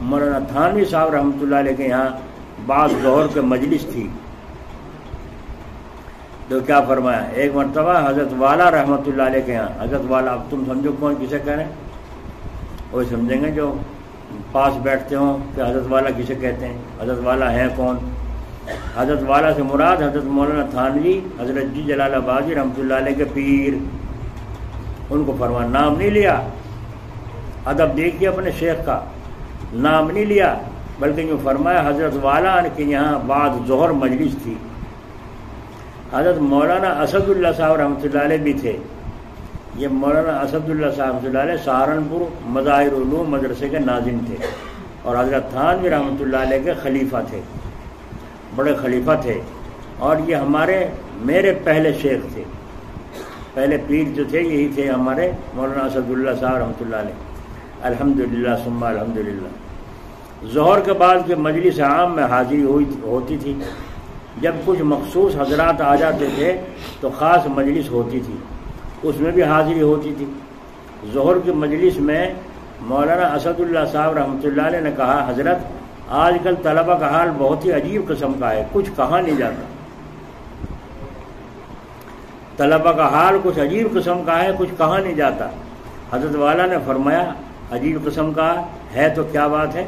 مولانا تھانوی صاحب رحمۃ اللہ علیہ کے یہاں بعض ظہر کے مجلس تھی، تو کیا فرمایا، ایک مرتبہ حضرت والا رحمۃ اللہ علیہ کے یہاں، حضرت والا اب تم سمجھو کون کسے کہہ رہے ہیں، وہی سمجھیں گے جو پاس بیٹھتے ہوں کہ حضرت والا کسے کہتے ہیں، حضرت والا ہیں کون۔ حضرت والا سے مراد حضرت مولانا تھانوی حضرت جی جلال آبادی رحمۃ اللہ علیہ کے پیر، ان کو فرمان نام نہیں لیا، ادب دیکھیے اپنے شیخ کا، نام نہیں لیا، بلکہ یوں فرمایا حضرت والا کے یہاں بعد ظہر مجلس تھی۔ حضرت مولانا اسد اللہ صاحب رحمۃ اللہ علیہ بھی تھے۔ یہ مولانا اسد اللہ صاحب رحمۃ اللہ علیہ سہارنپور مظاہر علوم مدرسے کے ناظم تھے، اور حضرت تھانوی رحمۃ اللہ علیہ کے خلیفہ تھے، بڑے خلیفہ تھے، اور یہ میرے پہلے شیخ تھے، پہلے پیر جو تھے یہی تھے ہمارے مولانا اسد اللہ صاحب رحمۃ اللہ علیہ۔ الحمدللہ ثم الحمدللہ۔ ظہر کے بعد کے مجلس عام میں حاضری ہوتی تھی، جب کچھ مخصوص حضرات آ جاتے تھے تو خاص مجلس ہوتی تھی، اس میں بھی حاضری ہوتی تھی۔ ظہر کی مجلس میں مولانا اسد اللہ صاحب رحمۃ اللہ علیہ نے کہا، حضرت آج کل طلبہ کا حال بہت ہی عجیب قسم کا ہے، کچھ کہا نہیں جاتا، طلبہ کا حال کچھ عجیب قسم کا ہے، کچھ کہا نہیں جاتا۔ حضرت والا نے فرمایا عجیب قسم کا ہے تو کیا بات ہے،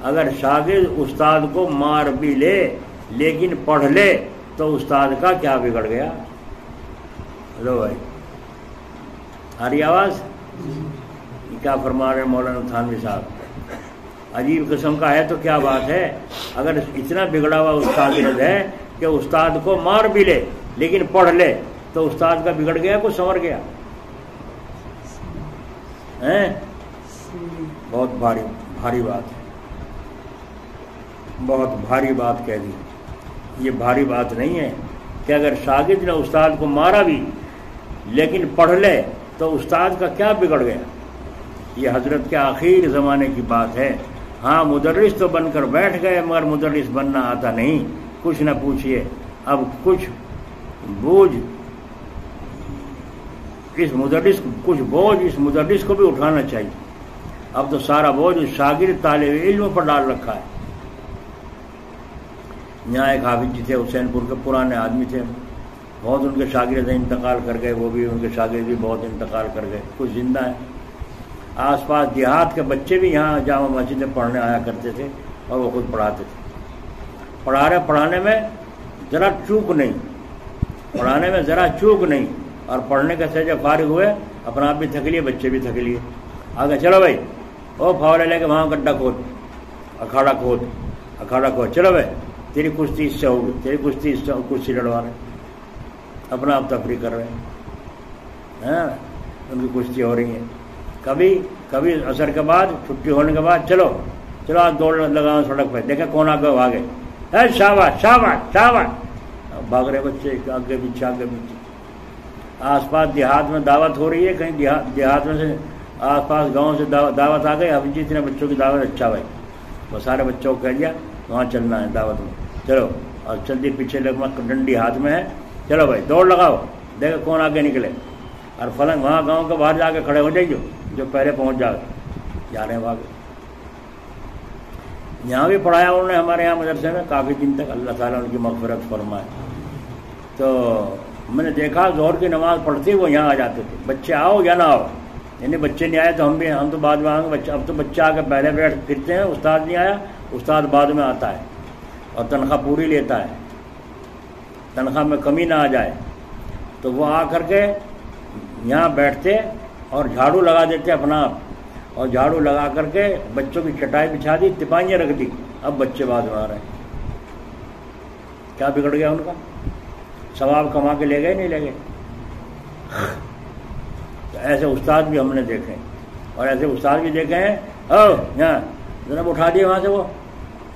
اگر شاگرد استاد کو مار بھی لے لیکن پڑھ لے تو استاد کا کیا بگڑ گیا۔ ہلو بھائی، آ رہی آواز؟ کیا فرما رہے ہیں مولانا تھانوی صاحب، عجیب قسم کا ہے تو کیا بات ہے، اگر اتنا بگڑا ہوا استاد ہے کہ استاد کو مار بھی لے لیکن پڑھ لے تو استاد کا بگڑ گیا، کچھ سنور گیا ہے۔ بہت بھاری بات ہے، بہت بھاری بات کہہ دی۔ یہ بھاری بات نہیں ہے کہ اگر شاگرد نے استاد کو مارا بھی لیکن پڑھ لے تو استاد کا کیا بگڑ گیا۔ یہ حضرت کے آخر زمانے کی بات ہے۔ ہاں مدرس تو بن کر بیٹھ گئے مگر مدرس بننا آتا نہیں، کچھ نہ پوچھیے، اب کچھ بوجھ اس مدرس کو بھی اٹھانا چاہیے۔ اب تو سارا بوجھ اس شاگرد طالب علم پر ڈال رکھا ہے۔ یہاں ایک حافظ جی تھے، حسین پور کے پرانے آدمی تھے، بہت ان کے شاگرد انتقال کر گئے، وہ بھی ان کے شاگرد بھی بہت انتقال کر گئے، کچھ زندہ ہیں۔ آس پاس دیہات کے بچے بھی یہاں جامع مسجد میں پڑھنے آیا کرتے تھے اور وہ خود پڑھاتے تھے۔ پڑھانے میں ذرا چوک نہیں، پڑھانے میں ذرا چوک نہیں، اور پڑھنے کے سے جب فارغ ہوئے اپنا آپ بھی تھک لیے، بچے بھی تھک لیے، آگے چلو بھائی وہ پھاولے لے کے وہاں گڈھا کھود، اکھاڑا کھود، چلو بھائی تیری کشتی اس سے ہوگی، تیری کشتی اس سے، کشتی لڑوا رہے، اپنا آپ تفریح کر رہے ہیں، ہاں ان کی کشتی ہو رہی ہے۔ کبھی عصر کے بعد چھٹی ہونے کے بعد چلو آج دوڑ لگاؤ سڑک پہ، دیکھیں کون آگے بھاگے، شاباش شاباش شاباش، بھاگ رہے بچے آگے پیچھے آگے پیچھے۔ آس پاس دیہات میں دعوت ہو رہی ہے، کہیں دیہات میں سے آس پاس گاؤں سے دعوت آ گئی، اب جتنے بچوں کی دعوت، اچھا بھائی وہ سارے بچوں کو کہہ دیا وہاں چلنا ہے دعوت میں، چلو، اور جلدی پیچھے ڈنڈی ہاتھ میں ہے، چلو بھائی دوڑ لگاؤ، دیکھو کون آگے نکلے، اور فلاں وہاں گاؤں کے باہر جا کے کھڑے ہو جائیے جو پہلے پہنچ جا رہے ہیں وہاں۔ یہاں بھی پڑھایا انہوں نے ہمارے یہاں مدرسے میں کافی دن تک، اللہ تعالیٰ ان کی مغفرت فرمائے۔ تو میں نے دیکھا ظہر کی نماز پڑھتی وہ یہاں آ جاتے تھے، بچے آؤ یا نہ آؤ، یعنی بچے نہیں آئے تو ہم تو بعد میں آئیں گے، اب تو بچہ آ کے پہلے بیٹھ پھرتے ہیں، استاد نہیں آیا، استاد بعد میں آتا ہے اور تنخواہ پوری لیتا ہے، تنخواہ میں کمی نہ آ جائے، تو وہ آ کر کے یہاں بیٹھتے اور جھاڑو لگا دیتے اپنا آپ، اور جھاڑو لگا کر کے بچوں کی چٹائی بچھا دی، تپائیاں رکھ دی، اب بچے بعد میں آ رہے ہیں۔ کیا بگڑ گیا ان کا؟ ثواب کما کے لے گئے نہیں لے گئے؟ تو ایسے استاد بھی ہم نے دیکھے، اور ایسے استاد بھی دیکھے ہیں، یہاں جناب اٹھا دیے وہاں سے، وہ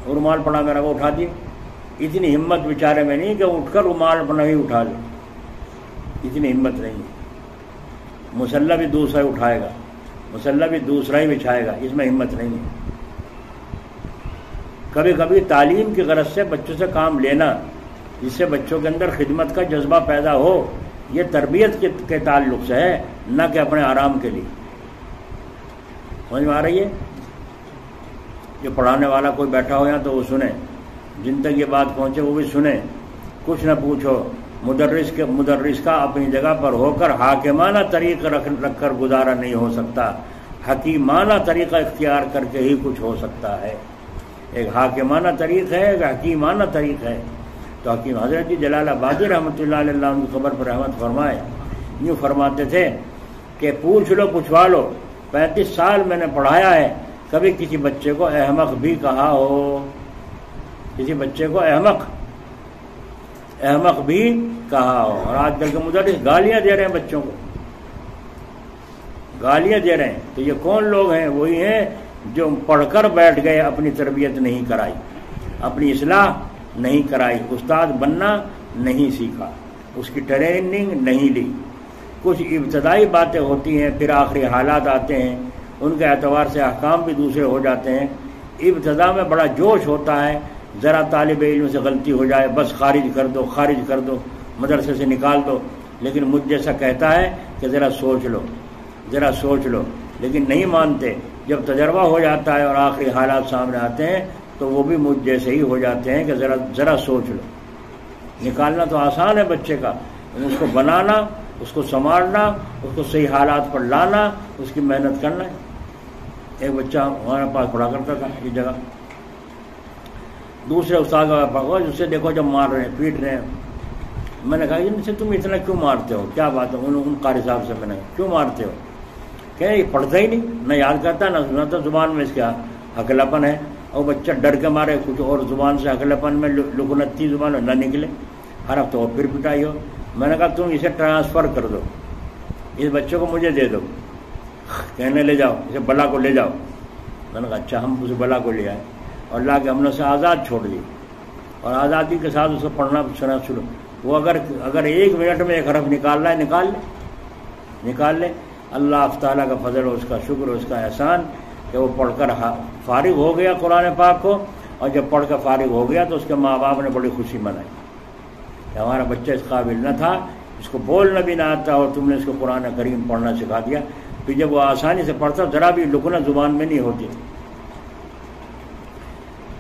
رومال پڑا میرا وہ اٹھا دیے، اتنی ہمت بیچارے میں نہیں کہ اٹھ کر رومال اپنا ہی اٹھا لے، اتنی ہمت نہیں ہے۔ مسلح بھی دوسرا ہی اٹھائے گا، مسلح بھی دوسرا ہی بچھائے گا، اس میں ہمت نہیں ہے۔ کبھی کبھی تعلیم کی غرض سے بچوں سے کام لینا، جس سے بچوں کے اندر خدمت کا جذبہ پیدا ہو، یہ تربیت کے تعلق سے ہے، نہ کہ اپنے آرام کے لیے۔ سمجھ میں آ رہی ہے؟ جو پڑھانے والا کوئی بیٹھا ہو یہاں تو وہ سنیں، جن تک یہ بات پہنچے وہ بھی سنیں، کچھ نہ پوچھو۔ مدرس کا اپنی جگہ پر ہو کر حاکمانہ طریقہ رکھ کر گزارا نہیں ہو سکتا، حکیمانہ طریقہ اختیار کر کے ہی کچھ ہو سکتا ہے۔ ایک حاکمانہ طریق ہے، ایک حکیمانہ طریق ہے۔ تو حکیم حضرت جلال آبادی رحمۃ اللہ علیہ ان کی خبر پر رحمت فرمائے، یوں فرماتے تھے کہ پوچھ لو پوچھوا لو، 35 سال میں نے پڑھایا ہے، کبھی کسی بچے کو احمق بھی کہا ہو، کسی بچے کو احمق بھی کہا ہو۔ اور آج کل کے مدرس گالیاں دے رہے ہیں بچوں کو، گالیاں دے رہے ہیں، تو یہ کون لوگ ہیں؟ وہی ہیں جو پڑھ کر بیٹھ گئے، اپنی تربیت نہیں کرائی، اپنی اصلاح نہیں کرائی، استاد بننا نہیں سیکھا، اس کی ٹریننگ نہیں لی۔ کچھ ابتدائی باتیں ہوتی ہیں، پھر آخری حالات آتے ہیں، ان کے اعتبار سے احکام بھی دوسرے ہو جاتے ہیں۔ ابتدا میں بڑا جوش ہوتا ہے، ذرا طالب علم سے غلطی ہو جائے بس خارج کر دو، مدرسے سے نکال دو، لیکن مجھ جیسا کہتا ہے کہ ذرا سوچ لو، لیکن نہیں مانتے۔ جب تجربہ ہو جاتا ہے اور آخری حالات سامنے آتے ہیں تو وہ بھی مجھ جیسے ہی ہو جاتے ہیں کہ ذرا سوچ لو۔ نکالنا تو آسان ہے بچے کا، اس کو بنانا، اس کو سنبھالنا، اس کو صحیح حالات پر لانا، اس کی محنت کرنا ہے۔ ایک بچہ ہمارے پاس پڑھا کرتا تھا اس جگہ، دوسرے استاد کا پڑھا، اسے دیکھو جب مار رہے ہیں، پیٹ رہے ہیں، میں نے کہا ان سے تم اتنا کیوں مارتے ہو، کیا بات ہے؟ ان قاری صاحب سے میں نے کیوں مارتے ہو؟ کہ یہ پڑھتا ہی نہیں، نہ یاد کرتا نہ سناتا، زبان میں اس کا ہکلاپن ہے، اور بچہ ڈر کے مارے کچھ اور زبان سے ہکلاپن میں لکنتی زبان نہ نکلے، ہر ہفتے اور پھر پٹائی ہو۔ میں نے کہا تم اسے ٹرانسفر کر دو، اس بچے کو مجھے دے دو، کہنے لے جاؤ اسے بلا کو لے جاؤ۔ میں نے کہا اچھا، ہم اسے بلا کو لے آئے اور لا کے ہم نے اسے آزاد چھوڑ دی، اور آزادی کے ساتھ اسے پڑھنا سنا شروع۔ وہ اگر 1 منٹ میں 1 حرف نکال رہا ہے نکال لے۔ اللہ تعالیٰ کا فضل ہو، اس کا شکر، اس کا احسان کہ وہ پڑھ کر فارغ ہو گیا قرآن پاک کو، اور جب پڑھ کر فارغ ہو گیا تو اس کے ماں باپ نے بڑی خوشی منائی کہ ہمارا بچہ اس قابل نہ تھا، اس کو بولنا بھی نہ آتا اور تم نے اس کو قرآن کریم پڑھنا سکھا دیا۔ پھر جب وہ آسانی سے پڑھتا، ذرا بھی لکنا زبان میں نہیں ہوتی،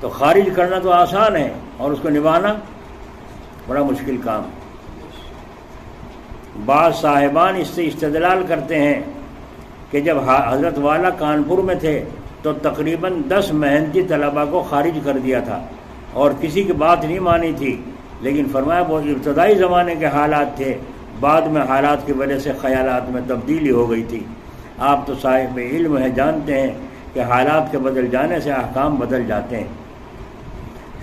تو خارج کرنا تو آسان ہے اور اس کو نبھانا بڑا مشکل کام ہے۔ بعض صاحبان اس سے استدلال کرتے ہیں کہ جب حضرت والا کانپور میں تھے تو تقریباً 10 محنتی طلباء کو خارج کر دیا تھا اور کسی کی بات نہیں مانی تھی، لیکن فرمایا وہ ابتدائی زمانے کے حالات تھے، بعد میں حالات کی وجہ سے خیالات میں تبدیلی ہو گئی تھی۔ آپ تو صاحب علم ہیں، جانتے ہیں کہ حالات کے بدل جانے سے احکام بدل جاتے ہیں،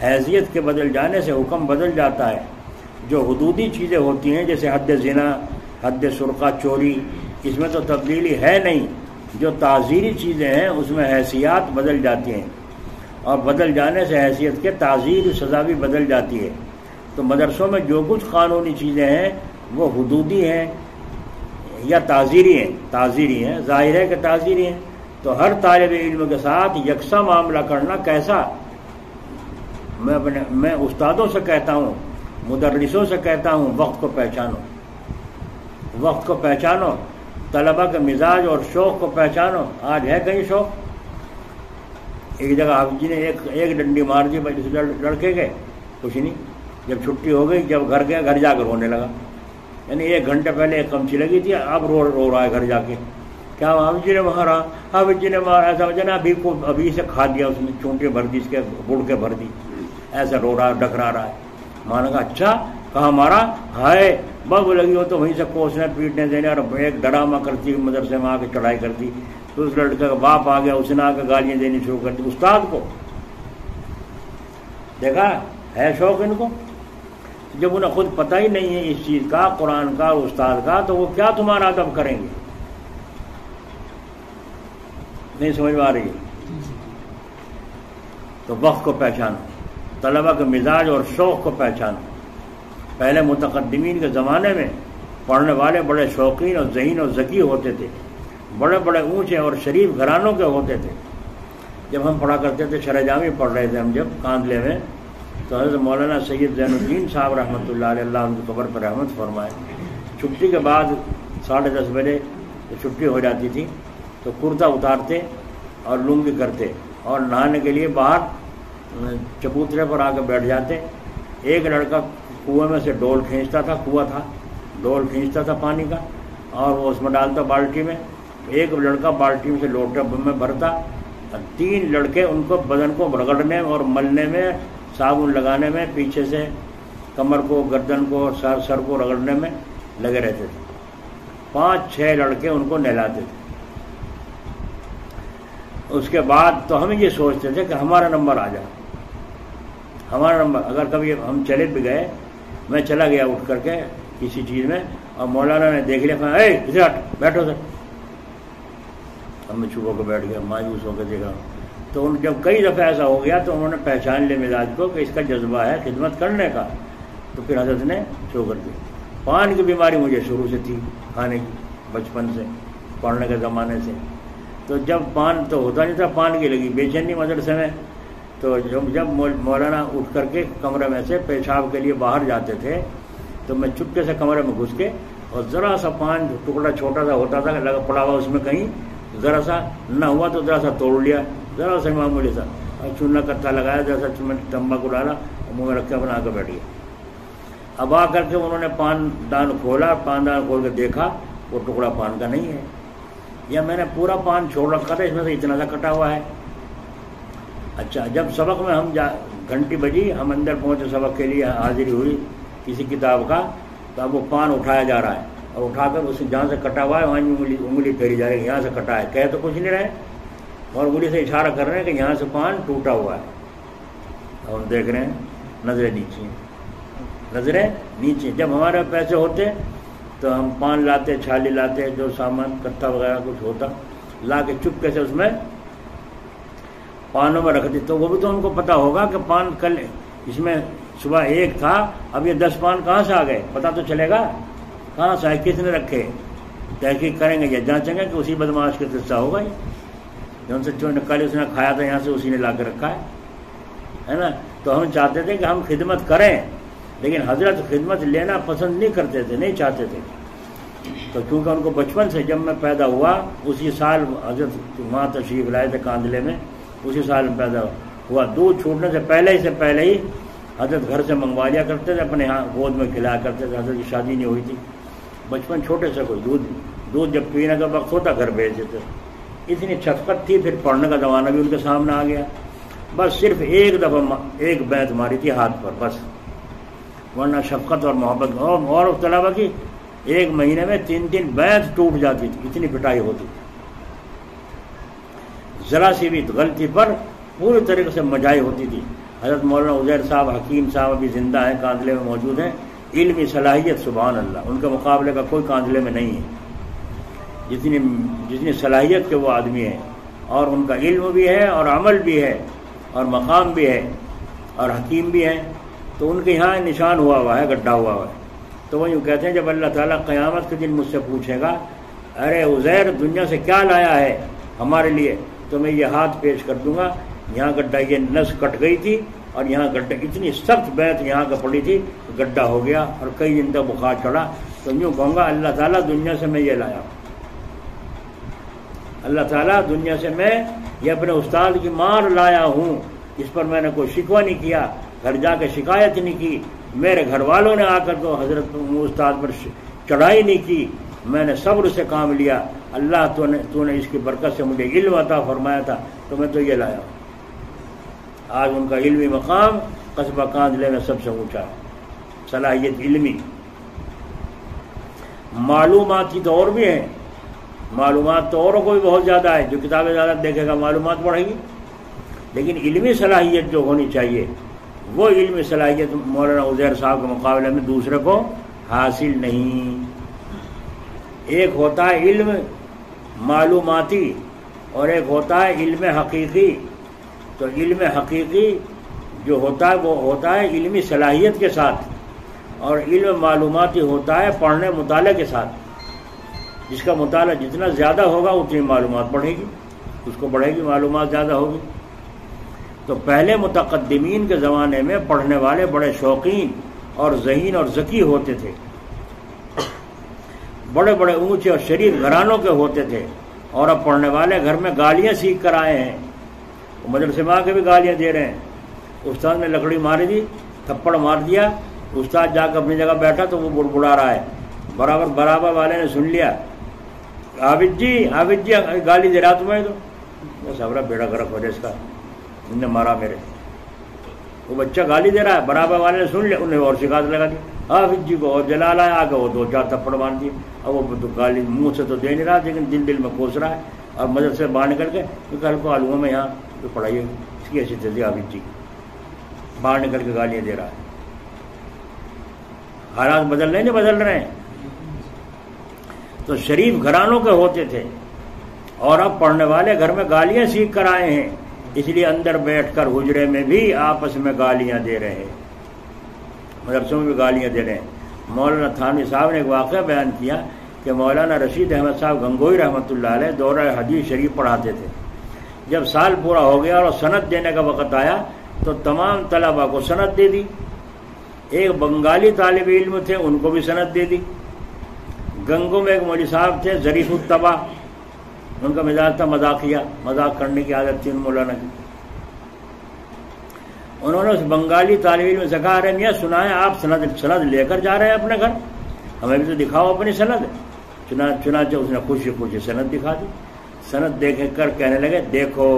حیثیت کے بدل جانے سے حکم بدل جاتا ہے۔ جو حدودی چیزیں ہوتی ہیں جیسے حد زنا، حد سرقہ، چوری، اس میں تو تبدیلی ہے نہیں، جو تعزیری چیزیں ہیں اس میں حیثیات بدل جاتی ہیں، اور بدل جانے سے حیثیت کے تعزیر سزا بھی بدل جاتی ہے۔ تو مدرسوں میں جو کچھ قانونی چیزیں ہیں وہ حدودی ہیں یا تعزیری ہیں؟ تعزیری ہیں، ظاہر ہے کہ تعزیری ہیں۔ تو ہر طالب علم کے ساتھ یکساں معاملہ کرنا کیسا؟ میں استادوں سے کہتا ہوں، مدرسوں سے کہتا ہوں، وقت کو پہچانو، وقت کو پہچانو، طلبہ کے مزاج اور شوق کو پہچانو۔ آج ہے کہیں شوق؟ ایک جگہ حافظ جی نے ایک ڈنڈی مار دی لڑکے کے، کچھ نہیں، جب چھٹی ہو گئی، جب گھر گیا، گھر جا کر رونے لگا، یعنی 1 گھنٹے پہلے ایک کمچی لگی تھی، اب رو رہا ہے گھر جا کے، کیا حافظ جی نے مارا، حافظ جی نے مارا، ایسا وجہ نا ابھی سے کھا دیا اس نے، چونٹیں بھر دی، اس کے گڑ کے بھر دی، ایسا رو رہا ہے، ڈکرا رہا ہے۔ مانا کہا اچھا کہاں مارا؟ ہائے بب لگی ہو تو وہیں سے کوسنے پیٹنے دینے، اور ایک ڈرامہ کرتی، مدرسے میں آ کے چڑھائی کرتی۔ تو اس لڑکے کا باپ آ گیا، اس نے آ کے گالیاں دینی شروع کر دی استاد کو۔ دیکھا ہے شوق ان کو؟ جب انہیں خود پتہ ہی نہیں ہے اس چیز کا، قرآن کا، استاد کا، تو وہ کیا تمہارا ادب کریں گے؟ نہیں سمجھ میں آ رہی ہے؟ تو وقت کو پہچانو، طلبہ کے مزاج اور شوق کو پہچانو۔ پہلے متقدمین کے زمانے میں پڑھنے والے بڑے شوقین اور ذہین اور ذکی ہوتے تھے، بڑے بڑے اونچے اور شریف گھرانوں کے ہوتے تھے۔ جب ہم پڑھا کرتے تھے، شرح جامی پڑھ رہے تھے ہم جب کاندلے میں، تو حضرت مولانا سید زین الدین صاحب رحمۃ اللہ علیہ، اللہ ان کی قبر پر رحمت فرمائے، چھٹی کے بعد 10:30 بجے چھٹی ہو جاتی تھی تو کرتا اتارتے اور لنگی کرتے اور نہانے کے لیے باہر چبوترے پر آ کے بیٹھ جاتے۔ ایک لڑکا کنویں میں سے ڈول کھینچتا تھا، کنواں تھا، ڈول کھینچتا تھا پانی کا، اور وہ اس میں ڈالتا بالٹی میں، ایک لڑکا بالٹی میں سے لوٹے میں بھرتا، اور 3 لڑکے ان کو بدن کو رگڑنے اور ملنے میں، صابن لگانے میں، پیچھے سے کمر کو، گردن کو، سر کو رگڑنے میں لگے رہتے تھے۔ 5-6 لڑکے ان کو نہلاتے تھے۔ اس کے بعد تو ہم یہ سوچتے تھے کہ ہمارا نمبر آ جائے، ہمارا نمبر۔ اگر کبھی ہم چلے بھی گئے، میں چلا گیا اٹھ کر کے کسی چیز میں، اور مولانا نے دیکھ لیا، کہا اے ادھر ہٹ، بیٹھو سر۔ ہم میں چھپ ہو کے بیٹھ گیا، مایوس ہو کے دیکھا۔ تو جب کئی دفعہ ایسا ہو گیا تو انہوں نے پہچان لیا مزاج کو کہ اس کا جذبہ ہے خدمت کرنے کا، تو پھر حضرت نے شروع کر دی۔ پان کی بیماری مجھے شروع سے تھی، کھانے کی، بچپن سے، پڑھنے کے زمانے سے۔ تو جب پان تو ہوتا نہیں تھا، پان کی لگی بے چینی مدرسے میں، تو جب مولانا اٹھ کر کے کمرے میں سے پیشاب کے لیے باہر جاتے تھے تو میں چپکے سے کمرے میں گھس کے، اور ذرا سا پان ٹکڑا چھوٹا سا ہوتا تھا لگا پڑا ہوا اس میں کہیں، ذرا سا نہ ہوا تو ذرا سا توڑ لیا، ذرا سا معمولی سا، اور چونا کتھا لگایا، جیسا میں تمباکو ڈالا اور منہ میں رکھ کے بنا کے بیٹھ گیا۔ اب آ کر کے انہوں نے پان دان کھولا، پان دان کھول کے دیکھا وہ ٹکڑا پان کا نہیں ہے، یا میں نے پورا پان چھوڑ رکھا تھا، اس میں سے اتنا سا کٹا ہوا ہے۔ اچھا، جب سبق میں ہم گھنٹی بجی، ہم اندر پہنچے، سبق کے لیے حاضری ہوئی کسی کتاب کا، تو اب وہ پان اٹھایا جا رہا ہے، اور اٹھا کر اس جہاں سے کٹا ہوا ہے وہاں انگلی پھیری جا رہی ہے، یہاں سے کٹا ہے، کہہ تو کچھ نہیں رہے، اور انگلی سے اشارہ کر رہے ہیں کہ یہاں سے پان ٹوٹا ہوا ہے۔ اور ہم دیکھ رہے ہیں، نظریں نیچے، نظریں نیچے۔ جب ہمارے پیسے ہوتے تو ہم پان لاتے، چھالی لاتے، جو سامان کتھا وغیرہ کچھ ہوتا لا کے چپکے سے اس میں پانوں میں رکھ دی، تو وہ بھی تو ان کو پتہ ہوگا کہ پان کل اس میں صبح 1 تھا، اب یہ 10 پان کہاں سے آ گئے، پتہ تو چلے گا کہاں سے آئے، کس نے رکھے۔ تحقیق کریں گے یا جانچیں گے کہ اسی بدماش کا قصہ ہوگا یہ، جو ان سے کل اس نے کھایا تھا یہاں سے اسی نے لا کے رکھا ہے نا۔ تو ہم چاہتے تھے کہ ہم خدمت کریں، لیکن حضرت خدمت لینا پسند نہیں کرتے تھے، نہیں چاہتے تھے۔ تو کیونکہ ان کو بچپن سے، جب میں پیدا ہوا اسی سال حضرت وہاں تشریف لائے تھے کاندلے میں، اسی سال میں پیدا ہوا، دودھ چھوٹنے سے پہلے ہی حضرت گھر سے منگوا لیا کرتے تھے، اپنے یہاں گود میں کھلایا کرتے تھے، حضرت کی شادی نہیں ہوئی تھی، بچپن چھوٹے سے کوئی دودھ جب پینے کا وقت ہوتا گھر بھیج دیتے. اتنی شفقت تھی. پھر پڑھنے کا زمانہ بھی ان کے سامنے آ گیا. بس صرف ایک دفعہ ایک بیعت ماری تھی ہاتھ پر بس، ورنہ شفقت اور محبت. اور طلبا کی ایک مہینے میں 3 بیعت ٹوٹ جاتی تھی، اتنی پٹائی ہوتی تھی. ذرا سی بھی غلطی پر پوری طریقے سے مجائی ہوتی تھی. حضرت مولانا عزیر صاحب حکیم صاحب ابھی زندہ ہیں، کاندلے میں موجود ہیں. علمی صلاحیت سبحان اللہ، ان کے مقابلے کا کوئی کاندلے میں نہیں ہے. جتنی صلاحیت کے وہ آدمی ہیں، اور ان کا علم بھی ہے اور عمل بھی ہے اور مقام بھی ہے اور حکیم بھی ہے. تو ان کے یہاں نشان ہوا ہے، گڈھا ہوا ہے. تو وہ یوں کہتے ہیں جب اللہ تعالیٰ قیامت کے دن مجھ سے پوچھے گا ارے عزیر دنیا سے کیا لایا ہے ہمارے لیے، تو میں یہ ہاتھ پیش کر دوں گا، یہاں گڈھا، یہ نس کٹ گئی تھی اور یہاں گڈھا، اتنی سخت بیعت یہاں کا پڑی تھی، گڈھا ہو گیا اور کئی دن تک بخار چڑھا. تو یوں کہوں گا اللہ تعالیٰ دنیا سے میں یہ لایا ہوں، اللہ تعالیٰ دنیا سے میں یہ اپنے استاد کی مار لایا ہوں. اس پر میں نے کوئی شکوہ نہیں کیا، گھر جا کے شکایت نہیں کی، میرے گھر والوں نے آ کر تو حضرت استاد پر چڑھائی نہیں کی، میں نے صبر سے کام لیا. اللہ تو نے اس کی برکت سے مجھے علم عطا فرمایا تھا تو میں تو یہ لایا ہوں. آج ان کا علمی مقام قصبہ کاندلے میں سب سے اونچا ہے. صلاحیت علمی. معلوماتی تو اور بھی ہیں، معلومات تو اوروں کو بھی بہت زیادہ ہے. جو کتابیں زیادہ دیکھے گا معلومات بڑھے گی، لیکن علمی صلاحیت جو ہونی چاہیے وہ علمی صلاحیت مولانا عزیر صاحب کے مقابلے میں دوسرے کو حاصل نہیں. ایک ہوتا ہے علم معلوماتی اور ایک ہوتا ہے علم حقیقی. تو علم حقیقی جو ہوتا ہے وہ ہوتا ہے علمی صلاحیت کے ساتھ، اور علم معلوماتی ہوتا ہے پڑھنے مطالعے کے ساتھ. جس کا مطالعہ جتنا زیادہ ہوگا اتنی معلومات بڑھے گی، اس کو بڑھے گی، معلومات زیادہ ہوگی. تو پہلے متقدمین کے زمانے میں پڑھنے والے بڑے شوقین اور ذہین اور ذکی ہوتے تھے، بڑے بڑے اونچے اور شریف گھرانوں کے ہوتے تھے. اور اب پڑھنے والے گھر میں گالیاں سیکھ کر آئے ہیں، مدرسے میں آ کے بھی گالیاں دے رہے ہیں. استاد نے لکڑی ماری دی، تھپڑ مار دیا، استاد جا کے اپنی جگہ بیٹھا تو وہ بڑبڑا رہا ہے. برابر والے نے سن لیا، عابد جی گالی دے رہا تمہیں، تو بس ابرا بیڑا گرک ہو جائے اس کا، انہوں نے مارا میرے. وہ بچہ گالی دے رہا ہے، برابر والے نے سن لیا، انہیں اور شکایت لگا دی عابد جی کو، اور جلا لایا آ کے وہ 2-4 تھپڑ مار دیے. اب وہ گالی منہ سے تو دے نہیں رہا لیکن دل میں کوس رہا ہے. اور مدرسے سے باہر نکل کے کل کو علوم میں یہاں تو پڑھائی اس کی ایسی تھی عابد جی باہر نکل کے گالیاں دے رہا ہے. حالات بدل رہے ہیں، بدل رہے ہیں. تو شریف گھرانوں کے ہوتے تھے اور اب پڑھنے والے گھر میں گالیاں سیکھ کر آئے ہیں، اس لیے اندر بیٹھ کر حجرے میں بھی آپس میں گالیاں دے رہے ہیں، مدرسوں میں بھی گالیاں دے رہے ہیں. مولانا تھانوی صاحب نے ایک واقعہ بیان کیا کہ مولانا رشید احمد صاحب گنگوئی رحمۃ اللہ علیہ دورہ حدیث شریف پڑھاتے تھے. جب سال پورا ہو گیا اور سند دینے کا وقت آیا تو تمام طلباء کو سند دے دی. ایک بنگالی طالب علم تھے، ان کو بھی سند دے دی. گنگو میں ایک مولوی صاحب تھے ظریف الطبع، ان کا مزاج تھا مذاقیہ، مذاق کرنے کی عادت تھی ان مولانا کی. انہوں نے اس بنگالی طالب علم سے کہا ارے میاں سنائیں آپ سند لے کر جا رہے ہیں اپنے گھر، ہمیں بھی تو دکھاؤ اپنی سند. چنانچہ اس نے خوشی خوشی سند دکھا دی. سند دیکھ کر کہنے لگے دیکھو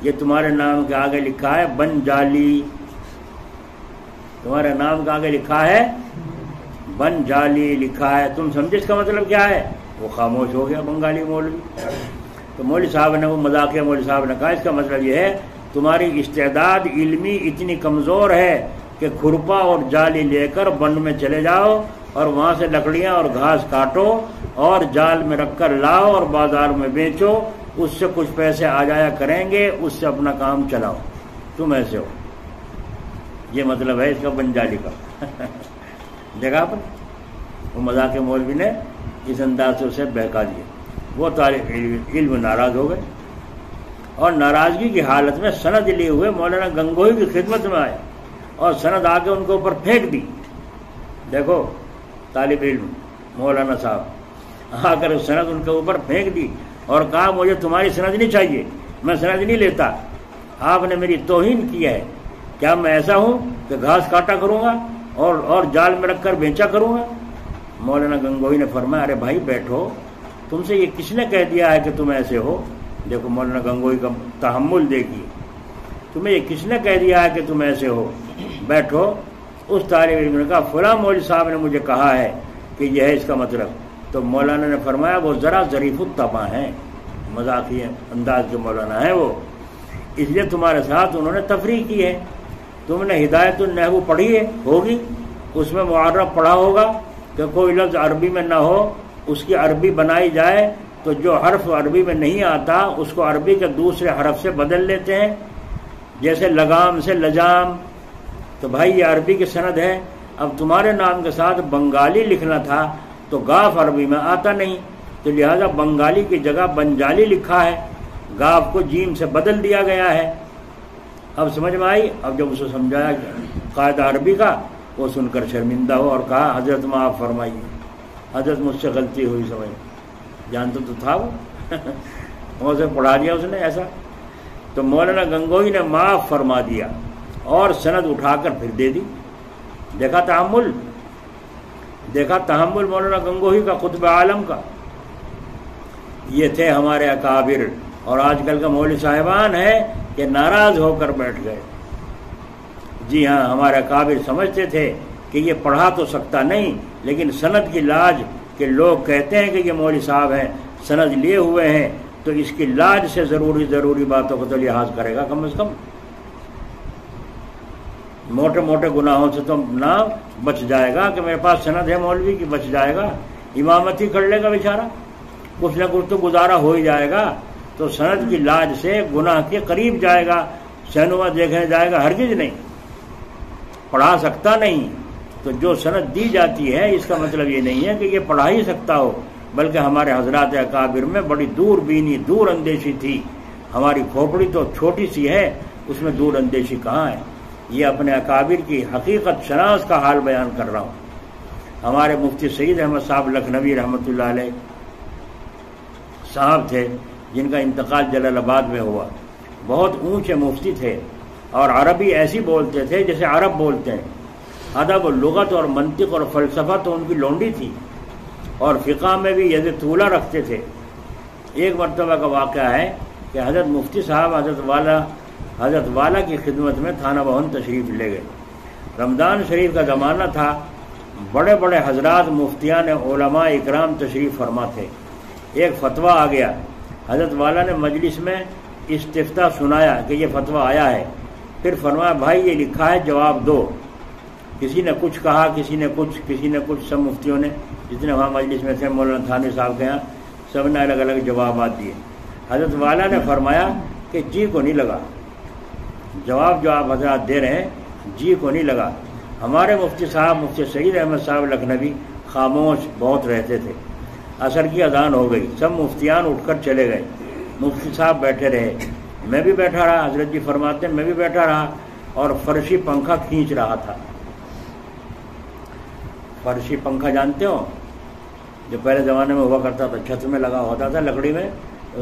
یہ تمہارے نام کے آگے لکھا ہے بنجالی، تمہارے نام کے آگے لکھا ہے بنجالی لکھا ہے، تم سمجھے اس کا مطلب کیا ہے؟ وہ خاموش ہو گیا بنگالی مولوی. تو مولوی صاحب نے، وہ مذاقیہ مولوی صاحب نے کہا اس کا مطلب یہ ہے تمہاری استعداد علمی اتنی کمزور ہے کہ کھرپا اور جالی لے کر بن میں چلے جاؤ اور وہاں سے لکڑیاں اور گھاس کاٹو اور جال میں رکھ کر لاؤ اور بازار میں بیچو، اس سے کچھ پیسے آ جایا کریں گے، اس سے اپنا کام چلاؤ، تم ایسے ہو. یہ مطلب ہے اس کا بنجالی کا. دیکھا آپ نے، وہ مذاق مولوی نے اس انداز سے اسے بہکا دیا. وہ طالب علم ناراض ہو گئے اور ناراضگی کی حالت میں سند لیے ہوئے مولانا گنگوئی کی خدمت میں آئے اور سند آ کے ان کے اوپر پھینک دی. دیکھو طالب علم مولانا صاحب آ کر سند ان کے اوپر پھینک دی اور کہا مجھے تمہاری سند نہیں چاہیے، میں سند نہیں لیتا، آپ نے میری توہین کی ہے. کیا میں ایسا ہوں کہ گھاس کاٹا کروں گا اور جال میں رکھ کر بیچا کروں گا؟ مولانا گنگوہی نے فرمایا ارے بھائی بیٹھو، تم سے یہ کس نے کہہ دیا ہے کہ تم ایسے ہو؟ دیکھو مولانا گنگوہی کا تحمل دیکھیے، تمہیں یہ کس نے کہہ دیا ہے کہ تم ایسے ہو؟ بیٹھو۔ اس طالب علم نے کہا فلاں مولوی صاحب نے مجھے کہا ہے کہ یہ ہے اس کا مطلب۔ تو مولانا نے فرمایا وہ ذرا ظریف الطبع ہیں، مذاقی انداز کے مولانا ہیں وہ، اس لیے تمہارے ساتھ انہوں نے تفریح کی ہے۔ تم نے ہدایت النحو پڑھی ہے ہوگی، اس میں معرب پڑھا ہوگا کہ کوئی لفظ عربی میں نہ ہو اس کی عربی بنائی جائے تو جو حرف عربی میں نہیں آتا اس کو عربی کے دوسرے حرف سے بدل لیتے ہیں، جیسے لگام سے لجام۔ تو بھائی یہ عربی کی سند ہے، اب تمہارے نام کے ساتھ بنگالی لکھنا تھا تو گاف عربی میں آتا نہیں، تو لہذا بنگالی کی جگہ بنجالی لکھا ہے، گاف کو جیم سے بدل دیا گیا ہے۔ اب سمجھ میں آئی؟ اب جب اسے سمجھایا قاعدہ عربی کا، وہ سن کر شرمندہ ہو اور کہا حضرت معاف فرمائیے، حضرت مجھ سے غلطی ہوئی، سمجھ جانتا تو تھا وہ سے پڑھا دیا اس نے ایسا۔ تو مولانا گنگوہی نے معاف فرما دیا اور سند اٹھا کر پھر دے دی۔ دیکھا تحمل مولانا گنگوہی کا، قطب عالم کا۔ یہ تھے ہمارے اکابر، اور آج کل کا مولوی صاحبان ہے کہ ناراض ہو کر بیٹھ گئے۔ جی ہاں، ہمارے اکابر سمجھتے تھے کہ یہ پڑھا تو سکتا نہیں، لیکن سند کی لاج کہ لوگ کہتے ہیں کہ یہ مولوی صاحب ہیں، سند لیے ہوئے ہیں، تو اس کی لاج سے ضروری باتوں کو تو لحاظ کرے گا کم از کم۔ موٹے موٹے گناہوں سے تو نہ بچ جائے گا کہ میرے پاس سند ہے مولوی کی، بچ جائے گا، امامت ہی کر لے گا بیچارہ، کچھ نہ کچھ تو گزارا ہو ہی جائے گا۔ تو سند کی لاج سے گناہ کے قریب جائے گا، سینما دیکھنے جائے گا، ہرگز نہیں، پڑھا سکتا نہیں۔ تو جو سند دی جاتی ہے اس کا مطلب یہ نہیں ہے کہ یہ پڑھا ہی سکتا ہو، بلکہ ہمارے حضرات اکابر میں بڑی دور بینی، دور اندیشی تھی۔ ہماری کھوپڑی تو چھوٹی سی ہے، اس میں دور اندیشی کہاں ہے؟ یہ اپنے اکابر کی حقیقت شناس کا حال بیان کر رہا ہوں۔ ہمارے مفتی سعید احمد صاحب لکھنوی رحمۃ اللہ علیہ صاحب تھے، جن کا انتقال جلال آباد میں ہوا۔ بہت اونچے مفتی تھے اور عربی ایسی بولتے تھے جیسے عرب بولتے ہیں۔ ادب و لغت اور منطق اور فلسفہ تو ان کی لونڈی تھی، اور فقہ میں بھی ید طولہ رکھتے تھے۔ ایک مرتبہ کا واقعہ ہے کہ حضرت مفتی صاحب حضرت والا کی خدمت میں تھانہ بہن تشریف لے گئے۔ رمضان شریف کا زمانہ تھا، بڑے بڑے حضرات مفتیان علماء اکرام تشریف فرما تھے۔ ایک فتویٰ آ گیا، حضرت والا نے مجلس میں استفتاء سنایا کہ یہ فتویٰ آیا ہے، پھر فرمایا بھائی یہ لکھا ہے، جواب دو۔ کسی نے کچھ کہا، کسی نے کچھ، سب مفتیوں نے جتنے وہاں مجلس میں تھے، مولانا تھانوی صاحب کے یہاں، سب نے الگ الگ جوابات دیے۔ حضرت والا نے فرمایا کہ جی کو نہیں لگا، جواب جو آپ حضرات دے رہے ہیں جی کو نہیں لگا۔ ہمارے مفتی صاحب مفتی سعید احمد صاحب لکھنوی خاموش بہت رہتے تھے۔ عصر کی اذان ہو گئی، سب مفتیان اٹھ کر چلے گئے، مفتی صاحب بیٹھے رہے، میں بھی بیٹھا رہا۔ حضرت جی فرماتے ہیں میں بھی بیٹھا رہا اور فرشی پنکھا کھینچ رہا تھا۔ فرشی پنکھا جانتے ہو، جو پہلے زمانے میں ہوا کرتا تھا، چھت میں لگا ہوتا تھا لکڑی میں،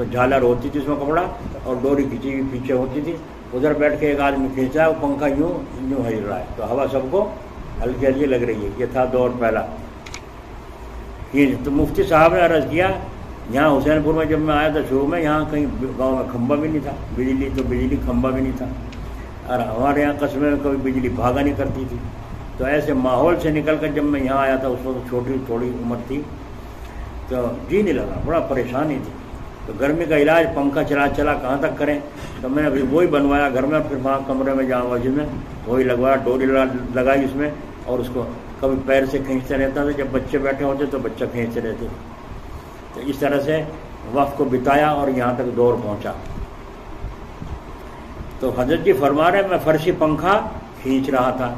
جھالر ہوتی تھی اس میں کپڑا اور ڈوری کھینچی ہوئی پیچھے ہوتی تھی، ادھر بیٹھ کے ایک آدمی کھینچا ہے، وہ پنکھا یوں ہل رہا ہے تو ہوا سب کو ہلکی ہلکی لگ رہی ہے۔ یہ تھا دور پہلا۔ تو مفتی صاحب نے عرض کیا، یہاں حسین پور میں جب میں آیا تھا شروع میں، یہاں کہیں گاؤں میں کھمبا بھی نہیں تھا، بجلی کھمبا بھی نہیں تھا، اور ہمارے یہاں قصبے میں کبھی بجلی بھاگا نہیں کرتی تھی۔ تو ایسے ماحول سے نکل کر جب میں یہاں آیا تھا، اس وقت چھوٹی تھوڑی عمر تھی، تو جی نہیں لگا، بڑا پریشانی تھی۔ تو گرمی کا علاج پنکھا چلا کہاں تک کریں، تو میں نے ابھی وہی بنوایا گھر میں، پھر وہاں کمرے میں جہاں مسجد میں وہی لگوایا، ڈوری لگائی اس میں، اور اس کو کبھی پیر سے کھینچتے رہتا تھا، جب بچے بیٹھے ہوتے تو بچہ کھینچتے رہتے۔ تو اس طرح سے وقت کو بتایا اور یہاں تک دور پہنچا۔ تو حضرت جی فرما رہے میں فرشی پنکھا کھینچ رہا تھا۔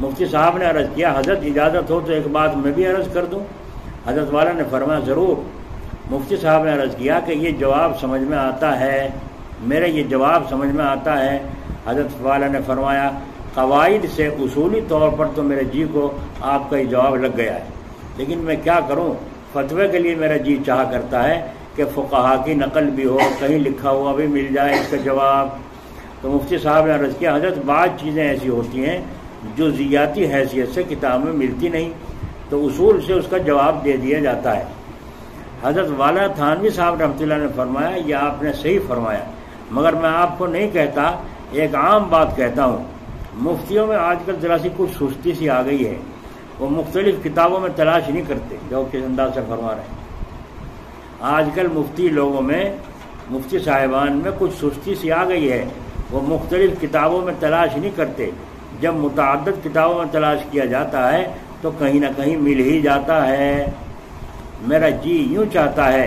مفتی صاحب نے عرض کیا حضرت اجازت ہو تو ایک بات میں بھی عرض کر دوں؟ حضرت والا نے فرمایا ضرور۔ مفتی صاحب نے عرض کیا کہ یہ جواب سمجھ میں آتا ہے، میرے یہ جواب سمجھ میں آتا ہے۔ حضرت والا نے فرمایا قواعد سے اصولی طور پر تو میرے جی کو آپ کا یہ جواب لگ گیا ہے، لیکن میں کیا کروں، فتوے کے لیے میرا جی چاہا کرتا ہے کہ فقہا کی نقل بھی ہو، کہیں لکھا ہوا بھی مل جائے اس کا جواب۔ تو مفتی صاحب نے عرض کیا حضرت بعض چیزیں ایسی ہوتی ہیں جو ذیاتی حیثیت سے کتاب میں ملتی نہیں، تو تو اصول سے اس کا جواب دے دیا جاتا ہے۔ حضرت والا تھانوی صاحب رحمۃ اللہ نے فرمایا یہ آپ نے صحیح فرمایا، مگر میں آپ کو نہیں کہتا، ایک عام بات کہتا ہوں، مفتیوں میں آج کل ذرا سی کچھ سستی سی آ گئی ہے، وہ مختلف کتابوں میں تلاش نہیں کرتے جو کس انداز سے فرما رہے ہیں۔ آج کل مفتی لوگوں میں، مفتی صاحبان میں کچھ سستی سی آ گئی ہے، وہ مختلف کتابوں میں تلاش نہیں کرتے۔ جب متعدد کتابوں میں تلاش کیا جاتا ہے تو کہیں نہ کہیں مل ہی جاتا ہے۔ میرا جی یوں چاہتا ہے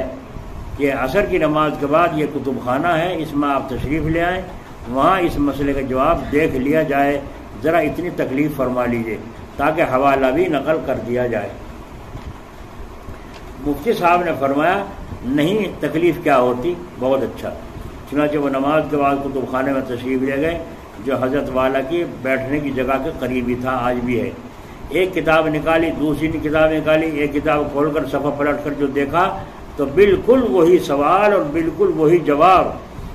کہ عصر کی نماز کے بعد یہ کتب خانہ ہے، اس میں آپ تشریف لے آئیں، وہاں اس مسئلے کا جواب دیکھ لیا جائے، ذرا اتنی تکلیف فرما لیجیے تاکہ حوالہ بھی نقل کر دیا جائے۔ مفتی صاحب نے فرمایا نہیں تکلیف کیا ہوتی، بہت اچھا۔ چنانچہ وہ نماز کے بعد کتب خانے میں تشریف لے گئے جو حضرت والا کی بیٹھنے کی جگہ کے قریب ہی تھا، آج بھی ہے۔ ایک کتاب نکالی، دوسری کتاب نکالی، ایک کتاب کھول کر صفحہ پلٹ کر جو دیکھا تو بالکل وہی سوال اور بالکل وہی جواب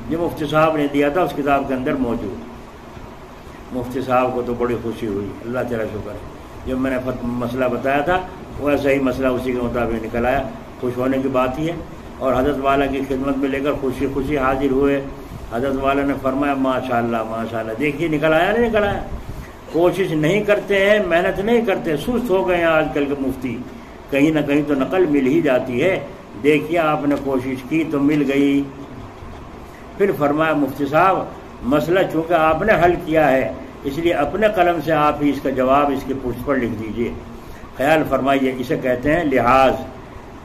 جو مفتی صاحب نے دیا تھا اس کتاب کے اندر موجود۔ مفتی صاحب کو تو بڑی خوشی ہوئی، اللہ تعالیٰ شکر ہے، جب میں نے مسئلہ بتایا تھا ویسا ہی مسئلہ اسی کے مطابق نکل آیا، خوش ہونے کی بات ہی ہے۔ اور حضرت والا کی خدمت میں لے کر خوشی خوشی حاضر ہوئے۔ حضرت والا نے فرمایا ماشاءاللہ ماشاءاللہ، دیکھیے نکل آیا نہیں نکل آیا۔ کوشش نہیں کرتے ہیں، محنت نہیں کرتے، سست ہو گئے ہیں آج کل کے مفتی، کہیں نہ کہیں تو نقل مل ہی جاتی ہے۔ دیکھیے آپ نے کوشش کی تو مل گئی۔ پھر فرمایا مفتی صاحب مسئلہ چونکہ آپ نے حل کیا ہے اس لیے اپنے قلم سے آپ ہی اس کا جواب اس کی پشت پر لکھ دیجئے۔ خیال فرمائیے، اسے کہتے ہیں لحاظ،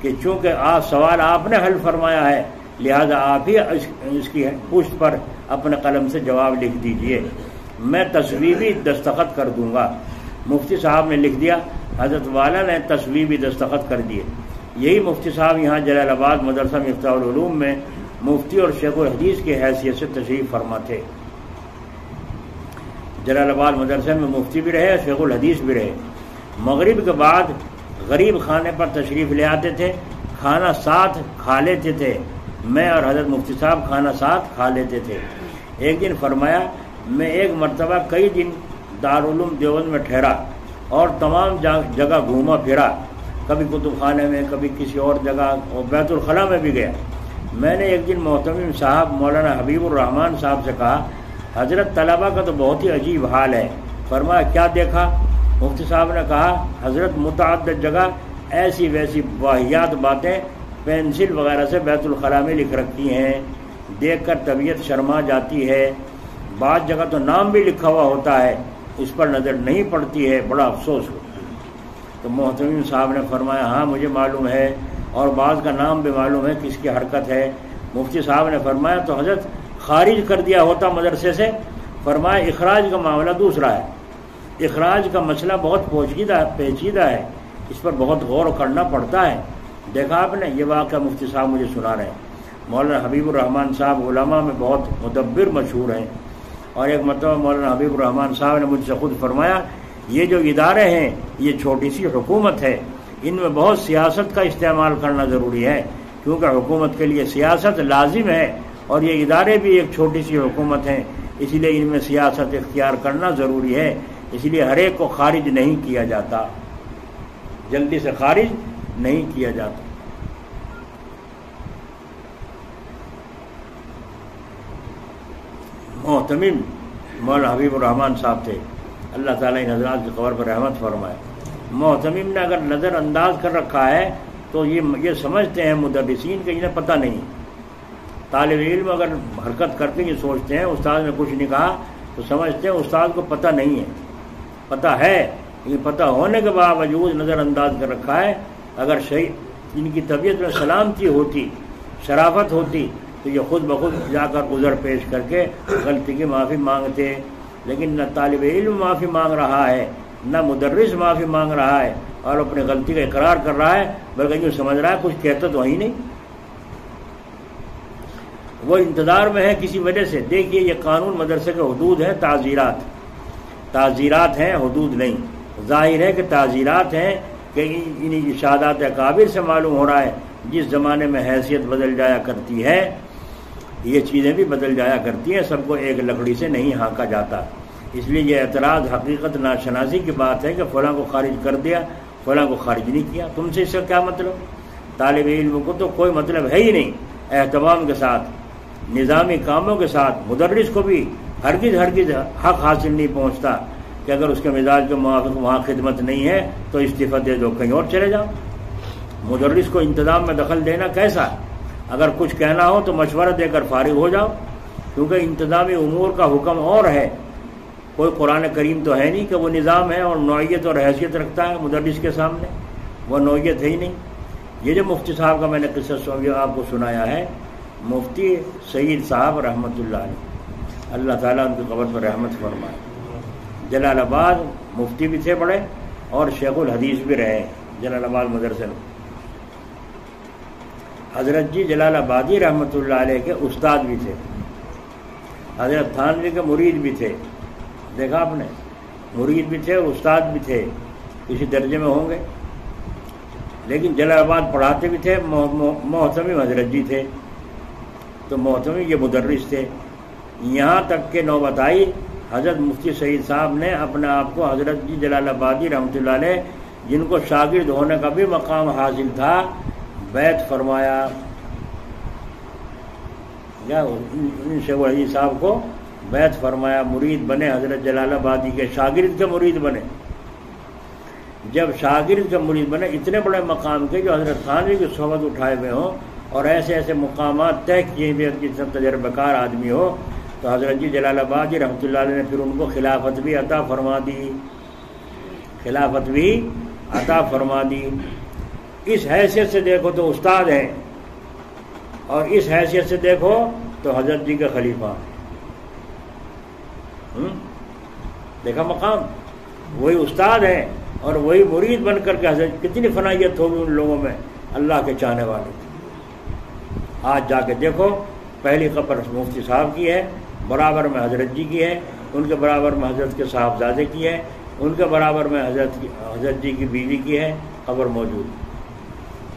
کہ چونکہ سوال آپ نے حل فرمایا ہے لہذا آپ ہی اس کی پشت پر اپنے قلم سے جواب لکھ دیجئے، میں تصویبی دستخط کر دوں گا۔ مفتی صاحب نے لکھ دیا، حضرت والا نے تصویبی دستخط کر دیے۔ یہی مفتی صاحب یہاں جلال آباد مدرسہ مفتاح العلوم میں مفتی اور شیخ الحدیث کی حیثیت سے تشریف فرما تھے۔ جلال آباد مدرسے میں مفتی بھی رہے، شیخ الحدیث بھی رہے۔ مغرب کے بعد غریب خانے پر تشریف لے آتے تھے، کھانا ساتھ کھا لیتے تھے، میں اور حضرت مفتی صاحب کھانا ساتھ کھا لیتے تھے۔ ایک دن فرمایا میں ایک مرتبہ کئی دن دارالعلوم دیوبند میں ٹھہرا اور تمام جگہ گھوما پھرا، کبھی کتب خانے میں، کبھی کسی اور جگہ، اور بیت الخلاء میں بھی گیا۔ میں نے ایک دن محتمم صاحب مولانا حبیب الرحمان صاحب سے کہا حضرت طلبہ کا تو بہت ہی عجیب حال ہے۔ فرمایا کیا دیکھا؟ مفتی صاحب نے کہا حضرت متعدد جگہ ایسی ویسی واہیات باتیں پینسل وغیرہ سے بیت الخلاء میں لکھ رکھی ہیں، دیکھ کر طبیعت شرما جاتی ہے، بعض جگہ تو نام بھی لکھا ہوا ہوتا ہے، اس پر نظر نہیں پڑتی ہے، بڑا افسوس ہوتا ہے۔ تو محتمم صاحب نے فرمایا ہاں مجھے معلوم ہے، اور بعض کا نام بھی معلوم ہے کس کی حرکت ہے۔ مفتی صاحب نے فرمایا تو حضرت خارج کر دیا ہوتا مدرسے سے؟ فرمایا اخراج کا معاملہ دوسرا ہے، اخراج کا مسئلہ بہت پیچیدہ ہے، اس پر بہت غور کرنا پڑتا ہے۔ دیکھا آپ نے، یہ واقعہ مفتی صاحب مجھے سنا رہے ہیں۔ مولانا حبیب الرحمان صاحب علماء میں بہت مدبر مشہور ہیں، اور ایک مرتبہ مولانا حبیب الرحمان صاحب نے مجھ سے خود فرمایا یہ جو ادارے ہیں یہ چھوٹی سی حکومت ہے، ان میں بہت سیاست کا استعمال کرنا ضروری ہے، کیونکہ حکومت کے لیے سیاست لازم ہے، اور یہ ادارے بھی ایک چھوٹی سی حکومت ہیں، اس لیے ان میں سیاست اختیار کرنا ضروری ہے، اس لیے ہر ایک کو خارج نہیں کیا جاتا، جلدی سے خارج نہیں کیا جاتا۔ محتمم مولانا حبیب الرحمان صاحب تھے، اللہ تعالیٰ ان حضرات کی قبر پر رحمت فرمائے۔ محتمم نے اگر نظر انداز کر رکھا ہے تو یہ سمجھتے ہیں مدرسین کہ انہیں پتہ نہیں، طالب علم اگر حرکت کر کے یہ سوچتے ہیں استاد نے کچھ نہیں کہا تو سمجھتے ہیں استاد کو پتہ نہیں ہے، پتہ ہے، یہ پتہ ہونے کے باوجود نظر انداز کر رکھا ہے۔ اگر ان کی طبیعت میں سلامتی ہوتی، شرافت ہوتی تو یہ خود بخود جا کر عذر پیش کر کے غلطی کی معافی مانگتے، لیکن نہ طالب علم معافی مانگ رہا ہے، نہ مدرس معافی مانگ رہا ہے، اور اپنی غلطی کا اقرار کر رہا ہے، بلکہ یوں سمجھ رہا ہے کچھ کہتا تو ہی نہیں، وہ انتظار میں ہے کسی وجہ سے۔ دیکھیے یہ قانون مدرسے کے حدود ہیں، تعزیرات ہیں، حدود نہیں۔ ظاہر ہے کہ تعزیرات ہیں کہ ان ارشادات اکابر سے معلوم ہو رہا ہے جس زمانے میں حیثیت بدل جایا کرتی ہے یہ چیزیں بھی بدل جایا کرتی ہیں، سب کو ایک لکڑی سے نہیں ہانکا جاتا۔ اس لیے یہ اعتراض حقیقت ناشناسی کی بات ہے کہ فلاں کو خارج کر دیا، فلاں کو خارج نہیں کیا، تم سے اس کا کیا مطلب؟ طالب علم کو تو کوئی مطلب ہے ہی نہیں۔ اہتمام کے ساتھ، نظامی کاموں کے ساتھ مدرس کو بھی ہرگز حق حاصل نہیں پہنچتا کہ اگر اس کے مزاج کے موافق وہاں خدمت نہیں ہے تو استعفیٰ دے دو، کہیں اور چلے جاؤ۔ مدرس کو انتظام میں دخل دینا کیسا؟ اگر کچھ کہنا ہو تو مشورہ دے کر فارغ ہو جاؤ، کیونکہ انتظامی امور کا حکم اور ہے، کوئی قرآن کریم تو ہے نہیں کہ وہ نظام ہے اور نوعیت اور حیثیت رکھتا ہے مدرس کے سامنے، وہ نوعیت ہے ہی نہیں۔ یہ جو مفتی صاحب کا میں نے قصہ آپ کو سنایا ہے، مفتی سعید صاحب رحمۃ اللہ علیہ، اللہ تعالیٰ ان کی قبر پر رحمت فرمائے، جلال آباد مفتی بھی تھے بڑے اور شیخ الحدیث بھی رہے جلال آباد مدرسے میں۔ حضرت جی جلال آبادی رحمۃ اللہ علیہ کے استاد بھی تھے، حضرت تھانوی کے مرید بھی تھے، دیکھا آپ نے، مرید بھی تھے اور استاد بھی تھے، کسی درجے میں ہوں گے، لیکن جلال آباد پڑھاتے بھی تھے۔ محتمم حضرت جی تھے، تو محتمم یہ مدرس تھے، یہاں تک کہ نوبت آئی حضرت مفتی سعید صاحب نے اپنے آپ کو حضرت جی جلال آبادی رحمۃ اللہ علیہ، جن کو شاگرد ہونے کا بھی مقام حاصل تھا، بیعت فرمایا، یا ان شیخ الحدیث صاحب کو بیعت فرمایا، مرید بنے، حضرت جلال آبادی کے شاگرد کے مرید بنے۔ جب شاگرد کے مرید بنے، اتنے بڑے مقام کے جو حضرت تھانوی کی صحبت اٹھائے ہوئے ہوں اور ایسے ایسے مقامات طے کیے ہوئے جس تجربہ کار آدمی ہو، تو حضرت جی جلال آبادی رحمۃ اللہ علیہ نے پھر ان کو خلافت بھی عطا فرما دی، خلافت بھی عطا فرما دی۔ اس حیثیت سے دیکھو تو استاد ہیں، اور اس حیثیت سے دیکھو تو حضرت جی کے خلیفہ۔ دیکھا مقام، وہی استاد ہیں اور وہی مرید بن کر کے حضرت، کتنی فنائیت ہوگی ان لوگوں میں، اللہ کے چاہنے والے تھے۔ آج جا کے دیکھو، پہلی قبر مفتی صاحب کی ہے، برابر میں حضرت جی کی ہے، ان کے برابر میں حضرت کے صاحبزادے کی ہے، ان کے برابر میں حضرت جی کی بیوی کی ہے قبر موجود۔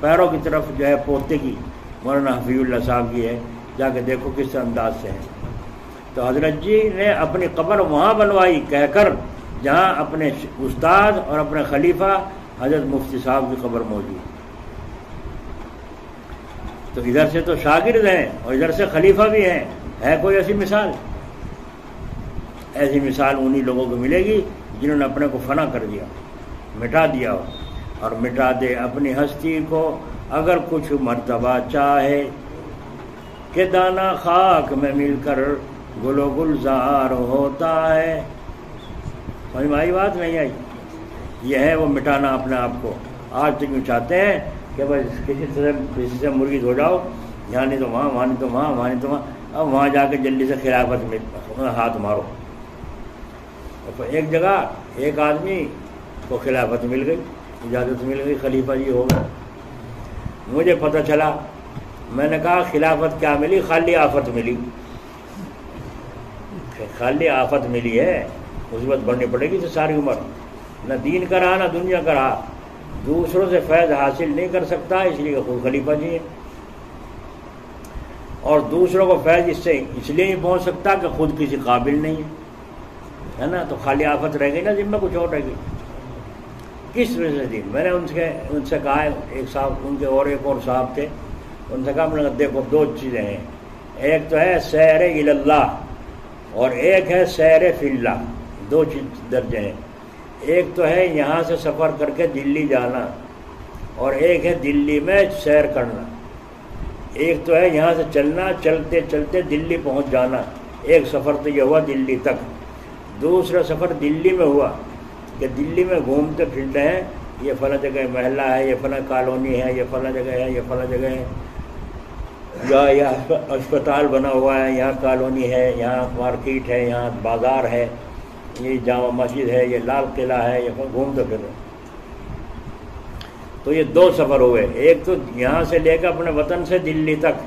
پیروں کی طرف جو ہے پوتے کی مولانا حفیظ اللہ صاحب کی ہے، جا کے دیکھو کس انداز سے ہے۔ تو حضرت جی نے اپنی قبر وہاں بنوائی کہہ کر جہاں اپنے استاد اور اپنے خلیفہ حضرت مفتی صاحب کی قبر موجود۔ تو ادھر سے تو شاگرد ہیں اور ادھر سے خلیفہ بھی ہیں، ہے کوئی ایسی مثال؟ ایسی مثال انہی لوگوں کو ملے گی جنہوں نے اپنے کو فنا کر دیا، مٹا دیا ہو، اور مٹا دے اپنی ہستی کو اگر کچھ مرتبہ چاہے، کہ دانا خاک میں مل کر گل و گلزار ہوتا ہے۔ سمجھ میں آئی بات نہیں آئی؟ یہ ہے وہ مٹانا اپنے آپ کو۔ آج تو یوں چاہتے ہیں کہ بس کسی سے مرید ہو جاؤ، یہاں نہیں تو وہاں، وہاں نہیں تو وہاں، وہاں نہیں تو وہاں، اب وہاں جا کے جلدی سے خلافت میں ہاتھ مارو۔ ایک جگہ ایک آدمی کو خلافت مل گئی، اجازت مل گئی، خلیفہ جی ہو گئے۔ مجھے پتہ چلا، میں نے کہا خلافت کیا ملی؟ خالی آفت ملی، خالی آفت ملی ہے، مثبت بڑھنی پڑے گی تو ساری عمر، نہ دین کا رہا نہ دنیا کا رہا، دوسروں سے فیض حاصل نہیں کر سکتا، اس لیے کہ خود خلیفہ جی ہیں، اور دوسروں کو فیض اس لیے نہیں پہنچ سکتا کہ خود کسی قابل نہیں ہے نا، تو خالی آفت رہ گئی نا، ذمہ کچھ اور رہ گئی۔ کس وجہ سے دین؟ میں نے ان سے کہا، ایک صاحب ان کے اور ایک اور صاحب تھے، ان سے کہا میں نے کہا دیکھو دو چیزیں ہیں، ایک تو ہے سیر الی اللہ اور ایک ہے سیر فی اللہ، دو چیز درجے ہیں۔ ایک تو ہے یہاں سے سفر کر کے دلی جانا، اور ایک ہے دلی میں سیر کرنا۔ ایک تو ہے یہاں سے چلنا، چلتے چلتے دلی پہنچ جانا، ایک سفر تو یہ ہوا دلی تک۔ دوسرا سفر دلی میں ہوا کہ دلی میں گھومتے پھرتے ہیں، یہ فلاں جگہ محلہ ہے، یہ فلاں کالونی ہے، یہ فلاں جگہ ہے، یہ فلاں جگہ ہے، یہاں اسپتال بنا ہوا ہے، یہاں کالونی ہے، یہاں مارکیٹ ہے، یہاں بازار ہے، یہ جامع مسجد ہے، یہ لال قلعہ ہے، یہ گھومتے پھر رہے۔ تو یہ دو سفر ہوئے، ایک تو یہاں سے لے کر اپنے وطن سے دلی تک،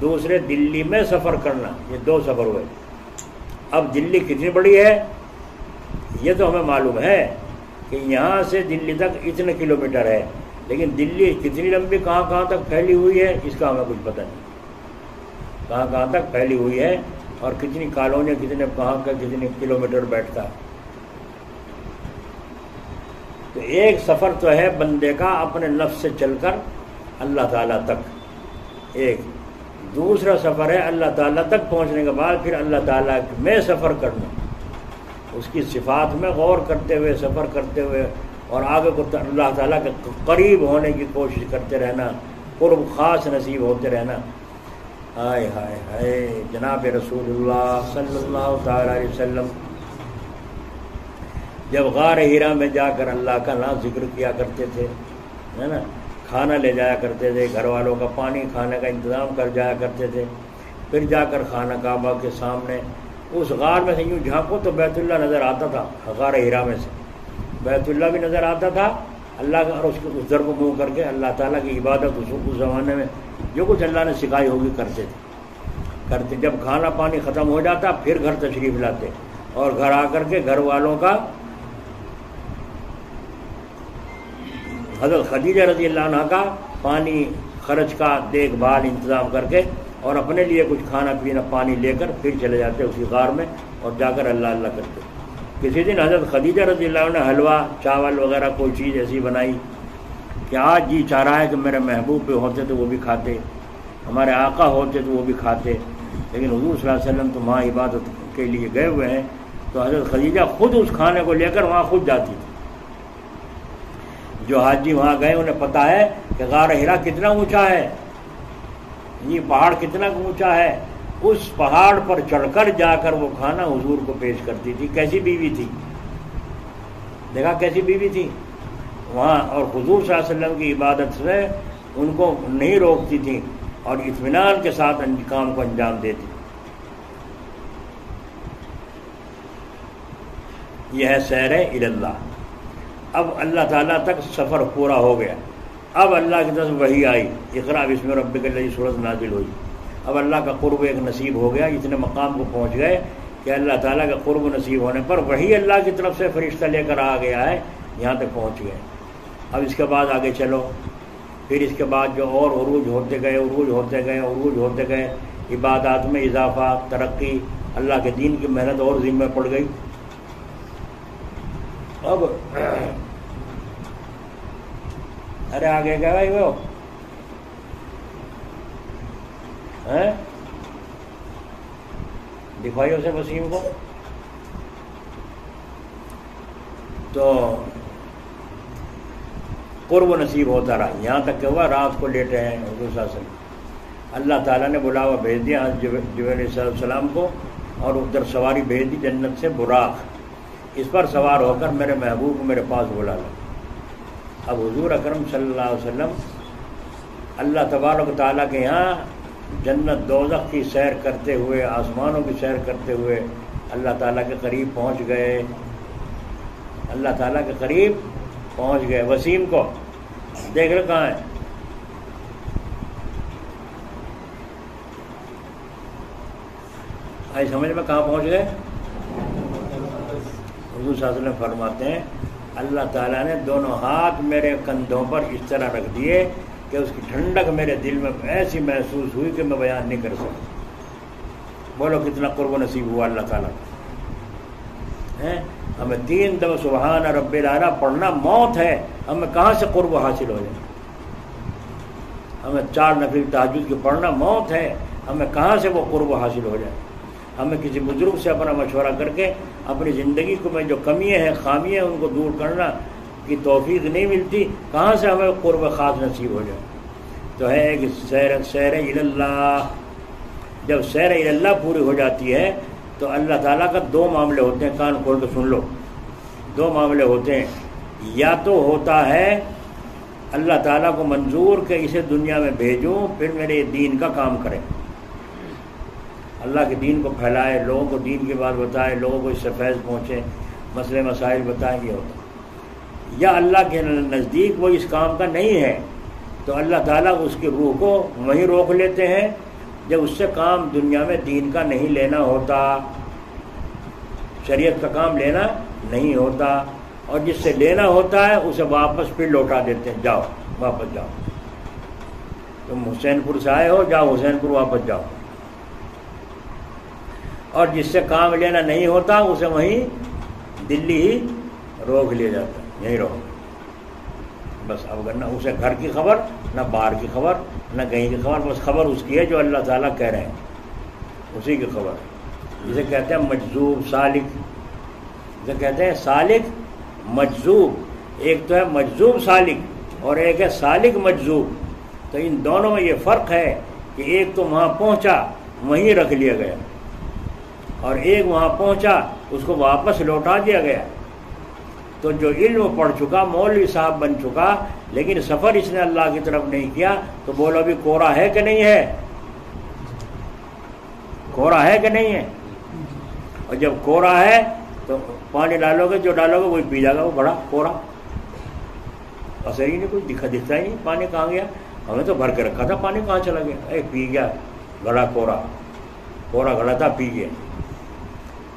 دوسرے دلی میں سفر کرنا، یہ دو سفر ہوئے۔ اب دلی کتنی بڑی ہے یہ تو ہمیں معلوم ہے کہ یہاں سے دلی تک اتنے کلومیٹر ہے، لیکن دلی کتنی لمبی کہاں کہاں تک پھیلی ہوئی ہے اس کا ہمیں کچھ پتہ نہیں، کہاں کہاں تک پھیلی ہوئی ہے اور کتنی کالونیاں، کتنے کہاں کا کتنے کلومیٹر بیٹھتا ہے۔ تو ایک سفر تو ہے بندے کا اپنے نفس سے چل کر اللہ تعالیٰ تک، ایک دوسرا سفر ہے اللہ تعالیٰ تک پہنچنے کے بعد پھر اللہ تعالیٰ میں سفر کرنا، اس کی صفات میں غور کرتے ہوئے سفر کرتے ہوئے اور آگے کو اللہ تعالیٰ کے قریب ہونے کی کوشش کرتے رہنا، قرب خاص نصیب ہوتے رہنا۔ ہائے ہائے ہائے جناب رسول اللہ صلی اللہ تعالیٰ علیہ وسلم جب غار ہیرا میں جا کر اللہ کا نام ذکر کیا کرتے تھے، ہے نا، کھانا لے جایا کرتے تھے، گھر والوں کا پانی کھانے کا انتظام کر جایا کرتے تھے، پھر جا کر خانہ کعبہ کے سامنے اس غار میں سے یوں جھانکو تو بیت اللہ نظر آتا تھا، غار ہیرا میں سے بیت اللہ بھی نظر آتا تھا، اللہ کا اور اس در کو منہ کر کے اللہ تعالیٰ کی عبادت اس زمانے میں جو کچھ اللہ نے سکھائی ہوگی کرتے تھے۔ جب کھانا پانی ختم ہو جاتا پھر گھر تشریف لاتے اور گھر آ کر کے گھر والوں کا حضرت خدیجہ رضی اللہ عنہ کا پانی خرچ کا دیکھ بھال انتظام کر کے اور اپنے لیے کچھ کھانا پینا پانی لے کر پھر چلے جاتے اسی غار میں اور جا کر اللہ اللہ کرتے۔ کسی دن حضرت خدیجہ رضی اللہ عنہ نے حلوہ چاول وغیرہ کوئی چیز ایسی بنائی کہ آج جی چاہ رہا ہے کہ میرے محبوب پہ ہوتے تو وہ بھی کھاتے، ہمارے آقا ہوتے تو وہ بھی کھاتے، لیکن حضور صلی اللہ علیہ وسلم تو وہاں عبادت کے لیے گئے ہوئے ہیں، تو حضرت خدیجہ خود اس کھانے کو لے کر وہاں خود جاتی تھی۔ جو حاجی وہاں گئے انہیں پتہ ہے کہ غار ہرا کتنا اونچا ہے، یہ پہاڑ کتنا اونچا ہے، اس پہاڑ پر چڑھ کر جا کر وہ کھانا حضور کو پیش کرتی تھی۔ کیسی بیوی تھی، دیکھا کیسی بیوی تھی وہاں، اور حضور صلی اللہ علیہ وسلم کی عبادت سے ان کو نہیں روکتی تھی اور اطمینان کے ساتھ کام کو انجام دیتی۔ یہ ہے سیر الی اللہ۔ اب اللہ تعالیٰ تک سفر پورا ہو گیا، اب اللہ کی طرف وحی آئی، اقرأ بسم ربک الذی سورۃ نازل ہوئی، اب اللہ کا قرب ایک نصیب ہو گیا، اتنے مقام کو پہنچ گئے کہ اللہ تعالیٰ کا قرب نصیب ہونے پر وحی اللہ کی طرف سے فرشتہ لے کر آ گیا ہے، یہاں تک پہنچ گئے۔ اب اس کے بعد آگے چلو، پھر اس کے بعد جو اور عروج ہوتے گئے عروج ہوتے گئے عروج ہوتے گئے، عبادات میں اضافہ، ترقی، اللہ کے دین کی محنت اور ذمہ پڑ گئی۔ اب ارے آگے کیا بھائی وہ دکھائیے اسے وسیم کو، تو قرب نصیب ہوتا رہا، یہاں تک کہ ہوا رات کو لیٹے ہیں حضور صلی اللہ علیہ وسلم، اللہ تعالیٰ نے بلاوا بھیج دیا جبرائیل علیہ السلام کو، اور ادھر سواری بھیج دی جنت سے براق، اس پر سوار ہو کر میرے محبوب کو میرے پاس بلا لو۔ اب حضور اکرم صلی اللہ علیہ وسلم اللہ تبارک و تعالیٰ کے یہاں جنت دوزخ کی سیر کرتے ہوئے، آسمانوں کی سیر کرتے ہوئے اللہ تعالیٰ کے قریب پہنچ گئے، اللہ تعالیٰ کے قریب پہنچ گئے۔ وسیم کو دیکھ رہے کہاں ہے، آئی سمجھ میں کہاں پہنچ گئے؟ حضور صلی اللہ علیہ وسلم فرماتے ہیں اللہ تعالیٰ نے دونوں ہاتھ میرے کندھوں پر اس طرح رکھ دیے کہ اس کی ٹھنڈک میرے دل میں ایسی محسوس ہوئی کہ میں بیان نہیں کر سکتا۔ بولو کتنا قرب نصیب ہوا اللہ تعالیٰ کو۔ ہمیں 3 دفعہ سبحان رب الاعلیٰ پڑھنا موت ہے، ہمیں کہاں سے قرب حاصل ہو جائے؟ ہمیں 4 نفل تہجد کی پڑھنا موت ہے، ہمیں کہاں سے وہ قرب حاصل ہو جائے؟ ہمیں کسی بزرگ سے اپنا مشورہ کر کے اپنی زندگی کو میں جو کمیاں ہیں خامیاں ان کو دور کرنا کی توفیق نہیں ملتی، کہاں سے ہمیں قرب خاص نصیب ہو جائے؟ تو ہے کہ سیر الی اللہ، جب سیر الی اللہ پوری ہو جاتی ہے تو اللہ تعالیٰ کا 2 معاملے ہوتے ہیں، کان کھول کے سن لو، 2 معاملے ہوتے ہیں، یا تو ہوتا ہے اللہ تعالیٰ کو منظور کہ اسے دنیا میں بھیجوں پھر میرے دین کا کام کرے، اللہ کے دین کو پھیلائے، لوگوں کو دین کی بات بتائے، لوگوں کو اس سے فیض پہنچے، مسئلے مسائل بتائیں، یہ ہوتا۔ یا اللہ کے نزدیک وہ اس کام کا نہیں ہے تو اللہ تعالیٰ اس کی روح کو وہیں روک لیتے ہیں جب اس سے کام دنیا میں دین کا نہیں لینا ہوتا، شریعت کا کام لینا نہیں ہوتا، اور جس سے لینا ہوتا ہے اسے واپس پھر لوٹا دیتے ہیں، جاؤ واپس جاؤ، تم حسین پور سے آئے ہو، جاؤ حسین پور واپس جاؤ، اور جس سے کام لینا نہیں ہوتا اسے وہیں دلی ہی روک لیا جاتا ہے، یہیں رہو۔ بس اب نہ اسے گھر کی خبر، نہ باہر کی خبر، نہ کہیں کی خبر، بس خبر اس کی ہے جو اللہ تعالیٰ کہہ رہے ہیں، اسی کی خبر. جسے کہتے ہیں مجذوب سالک، جسے کہتے ہیں سالک مجذوب. ایک تو ہے مجذوب سالک اور ایک ہے سالک مجذوب. تو ان دونوں میں یہ فرق ہے کہ ایک تو وہاں پہنچا وہیں رکھ لیا گیا، اور ایک وہاں پہنچا اس کو واپس لوٹا دیا گیا. تو جو علم پڑھ چکا، مولوی صاحب بن چکا، لیکن سفر اس نے اللہ کی طرف نہیں کیا، تو بولو ابھی کورا ہے کہ نہیں ہے؟ کورا ہے کہ نہیں ہے؟ اور جب کورا ہے تو پانی ڈالو گے، جو ڈالو گے وہی پی جائے گا، وہ بڑا کورا، اثر ہی نہیں، کچھ دکھتا ہی نہیں. پانی کہاں گیا؟ ہمیں تو بھر کے رکھا تھا، پانی کہاں چلا گیا؟ پی گیا، گھڑا کورا، کورا گھڑا تھا، پی گیا.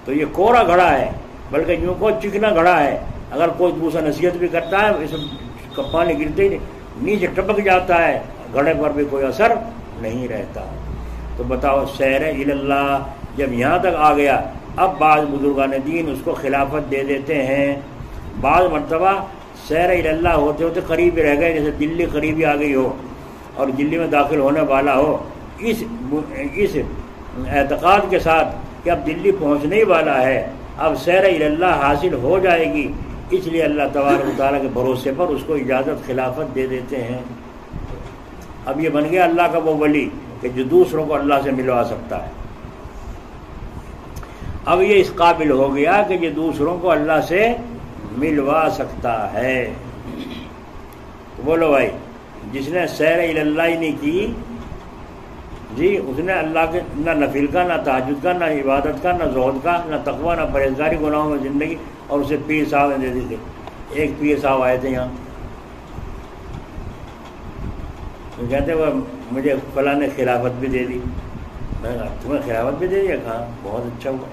تو یہ کورا گھڑا ہے، بلکہ یوں کو چکنا گھڑا ہے. اگر کوئی دوسرا نصیحت بھی کرتا ہے اس پانی گرتے ہی نہیں، نیچے ٹپک جاتا ہے، گھڑے پر بھی کوئی اثر نہیں رہتا. تو بتاؤ سیر اللہ جب یہاں تک آ گیا، اب بعض بزرگان دین اس کو خلافت دے دیتے ہیں. بعض مرتبہ سیر اللہ ہوتے ہوتے قریب رہ گئے، جیسے دلی قریبی آ گئی ہو اور دلی میں داخل ہونے والا ہو، اس اعتقاد کے ساتھ کہ اب دلی پہنچنے ہی والا ہے، اب سیر اللہ حاصل ہو جائے گی، اس لیے اللہ تبارک و تعالیٰ کے بھروسے پر اس کو اجازت خلافت دے دیتے ہیں. اب یہ بن گیا اللہ کا وہ ولی کہ جو دوسروں کو اللہ سے ملوا سکتا ہے. اب یہ اس قابل ہو گیا کہ یہ دوسروں کو اللہ سے ملوا سکتا ہے. تو بولو بھائی، جس نے سیر اللہ ہی نہیں کی جی، اس نے اللہ کے نہ نفل کا، نہ تہجد کا، نہ عبادت کا، نہ زہد کا، نہ تقویٰ، نہ پرہیزگاری، گناہوں میں زندگی. اور اسے پیر صاحب نے دے دی تھے. ایک پیر صاحب آئے تھے یہاں، تو کہتے وہ مجھے فلاں نے خلافت بھی دے دی. میں نے کہا تمہیں خلافت بھی دے دیا؟ کہا بہت اچھا ہوا.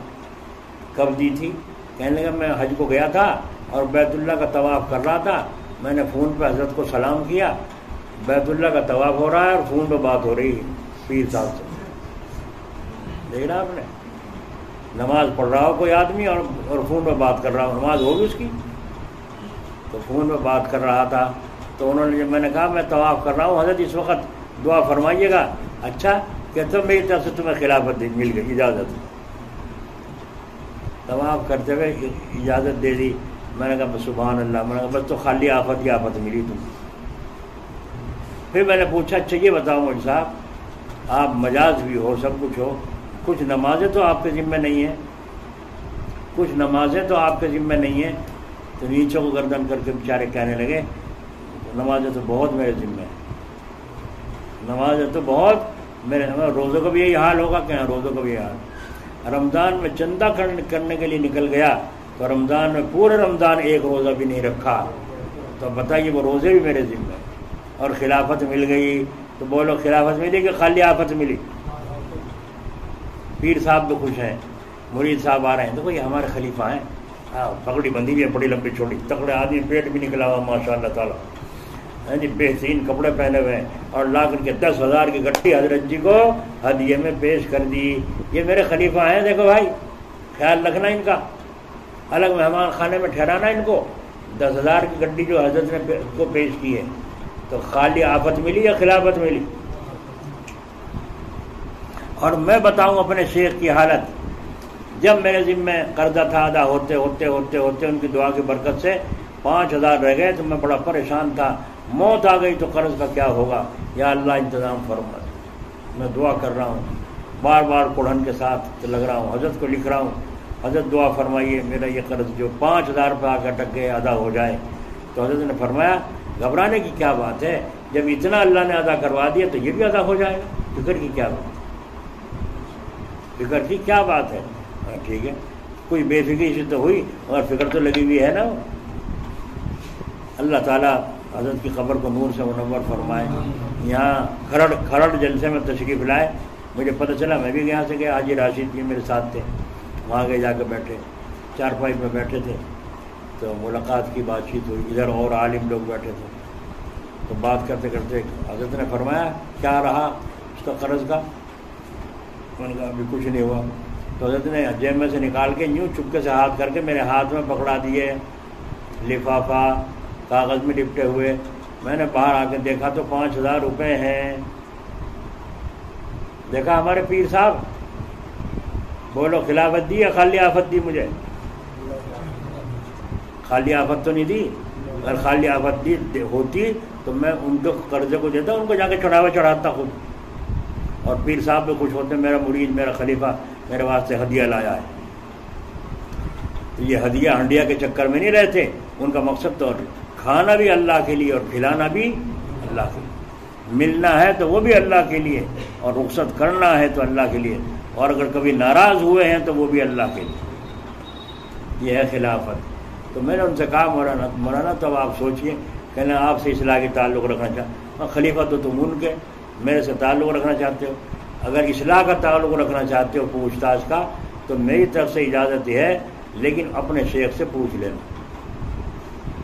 کب دی تھی؟ کہنے لگا میں حج کو گیا تھا اور بیت اللہ کا طواف کر رہا تھا، میں نے فون پہ حضرت کو سلام کیا، بیت اللہ کا طواف ہو رہا ہے اور فون پہ بات ہو رہی ہے پیر صاحب سے. دیکھ رہا آپ نے، نماز پڑھ رہا ہو کوئی آدمی اور فون پہ بات کر رہا ہو، نماز ہوگی اس کی؟ تو فون پہ بات کر رہا تھا. تو انہوں نے جب میں نے کہا میں طواف کر رہا ہوں حضرت اس وقت دعا فرمائیے گا. اچھا کہتے میری طرف سے تمہیں خلافت مل گئی، اجازت، طواف کرتے ہوئے اجازت دے دی. میں نے کہا سبحان اللہ. میں نے کہا بس تو خالی آفت کی آفت ملی تم. پھر میں نے پوچھا اچھا یہ بتاؤ مجھ صاحب، آپ مجاز بھی ہو، سب کچھ ہو، کچھ نمازیں تو آپ کے ذمہ نہیں ہیں، کچھ نمازیں تو آپ کے ذمہ نہیں ہیں. تو نیچوں کو گردن کر کے بیچارے کہنے لگے نمازیں تو بہت میرے ذمہ ہیں، نمازیں تو بہت میرے. روزوں کا بھی یہی حال ہوگا کہ روزوں کا بھی یہی حال. رمضان میں چندہ کرنے کے لیے نکل گیا تو رمضان میں پورے رمضان ایک روزہ بھی نہیں رکھا، تو بتائیے وہ روزے بھی میرے ذمہ ہیں. اور خلافت مل گئی تو بولو خلافت ملی کہ خالی آفت ملی؟ پیر صاحب تو خوش ہیں، مرید صاحب آ رہے ہیں، دیکھو یہ ہمارے خلیفہ ہیں، پگڑی بندی بھی ہے بڑی لمبی چھوٹی، تکڑے آدمی، پیٹ بھی نکلا ہوا ماشاء اللہ تعالیٰ، جی بہترین کپڑے پہنے ہوئے ہیں، اور لا کر کے 10,000 کی گٹھی حضرت جی کو ہدیے میں پیش کر دی. یہ میرے خلیفہ ہیں، دیکھو بھائی خیال رکھنا ان کا، الگ مہمان خانے میں ٹھہرانا ان کو. 10,000 کی گڈی جو حضرت نے کو پیش کی ہے، تو خالی آفت ملی یا خلافت ملی؟ اور میں بتاؤں اپنے شیخ کی حالت، جب میرے ذمہ قرضہ تھا ادا ہوتے ہوتے ہوتے ہوتے ان کی دعا کی برکت سے 5,000 رہ گئے تو میں بڑا پریشان تھا. موت آ گئی تو قرض کا کیا ہوگا؟ یا اللہ انتظام فرما. میں دعا کر رہا ہوں، بار بار قرآن کے ساتھ لگ رہا ہوں، حضرت کو لکھ رہا ہوں حضرت دعا فرمائیے میرا یہ قرض جو 5,000 روپے آ کے اٹک گئے ادا ہو جائے. تو حضرت نے فرمایا گھبرانے کی کیا بات ہے، جب اتنا اللہ نے ادا کروا دیا تو یہ بھی ادا ہو جائے گا، فکر کی کیا بات، فکر کی کیا بات ہے. ٹھیک ہے، کوئی بے فکری سے تو ہوئی اور فکر تو لگی ہوئی ہے نا. اللہ تعالیٰ حضرت کی قبر کو نور سے منور فرمائے. یہاں کھرڑ جلسے میں تشریف لائے، مجھے پتہ چلا، میں بھی یہاں سے گیا، حاجی راشد جی میرے ساتھ تھے، وہاں گئے جا کے بیٹھے، چارپائی پہ بیٹھے تھے، تو ملاقات کی بات چیت ہوئی. ادھر اور عالم لوگ بیٹھے تھے، تو بات کرتے کرتے حضرت نے فرمایا کیا رہا اس کا قرض کا؟ میں نے کہا ابھی کچھ نہیں ہوا. تو حضرت نے جیب میں سے نکال کے یوں چپکے سے ہاتھ کر کے میرے ہاتھ میں پکڑا دیے، لفافہ کاغذ میں لپٹے ہوئے، میں نے باہر آ کے دیکھا تو 5,000 روپے ہیں. دیکھا ہمارے پیر صاحب، بولو خلافت دی یا خالی آفت دی؟ مجھے خالی آفت تو نہیں دی. اگر خالی آفت دی ہوتی تو میں ان کے قرضے کو دیتا، ان کو جا کے چڑھاوا چڑھاتا خود. اور پیر صاحب بھی خوش ہوتے، میرا مرید میرا خلیفہ میرے واسطے ہدیہ لایا ہے. تو یہ ہدیہ ہنڈیا کے چکر میں نہیں رہتے. ان کا مقصد تو کھانا بھی اللہ کے لیے اور کھلانا بھی اللہ کے لیے. ملنا ہے تو وہ بھی اللہ کے لیے، اور رخصت کرنا ہے تو اللہ کے لیے، اور اگر کبھی ناراض ہوئے ہیں تو وہ بھی اللہ کے لیے. یہ ہے خلافت. تو میں نے ان سے کہا مولانا تو اب آپ سوچئے، کہنا آپ سے اصلاح کے تعلق رکھنا چاہتے. خلیفہ تو تم ان کے میرے سے تعلق رکھنا چاہتے ہو. اگر اصلاح کا تعلق رکھنا چاہتے ہو پوچھ تاچھ کا، تو میری طرف سے اجازت ہے، لیکن اپنے شیخ سے پوچھ لینا،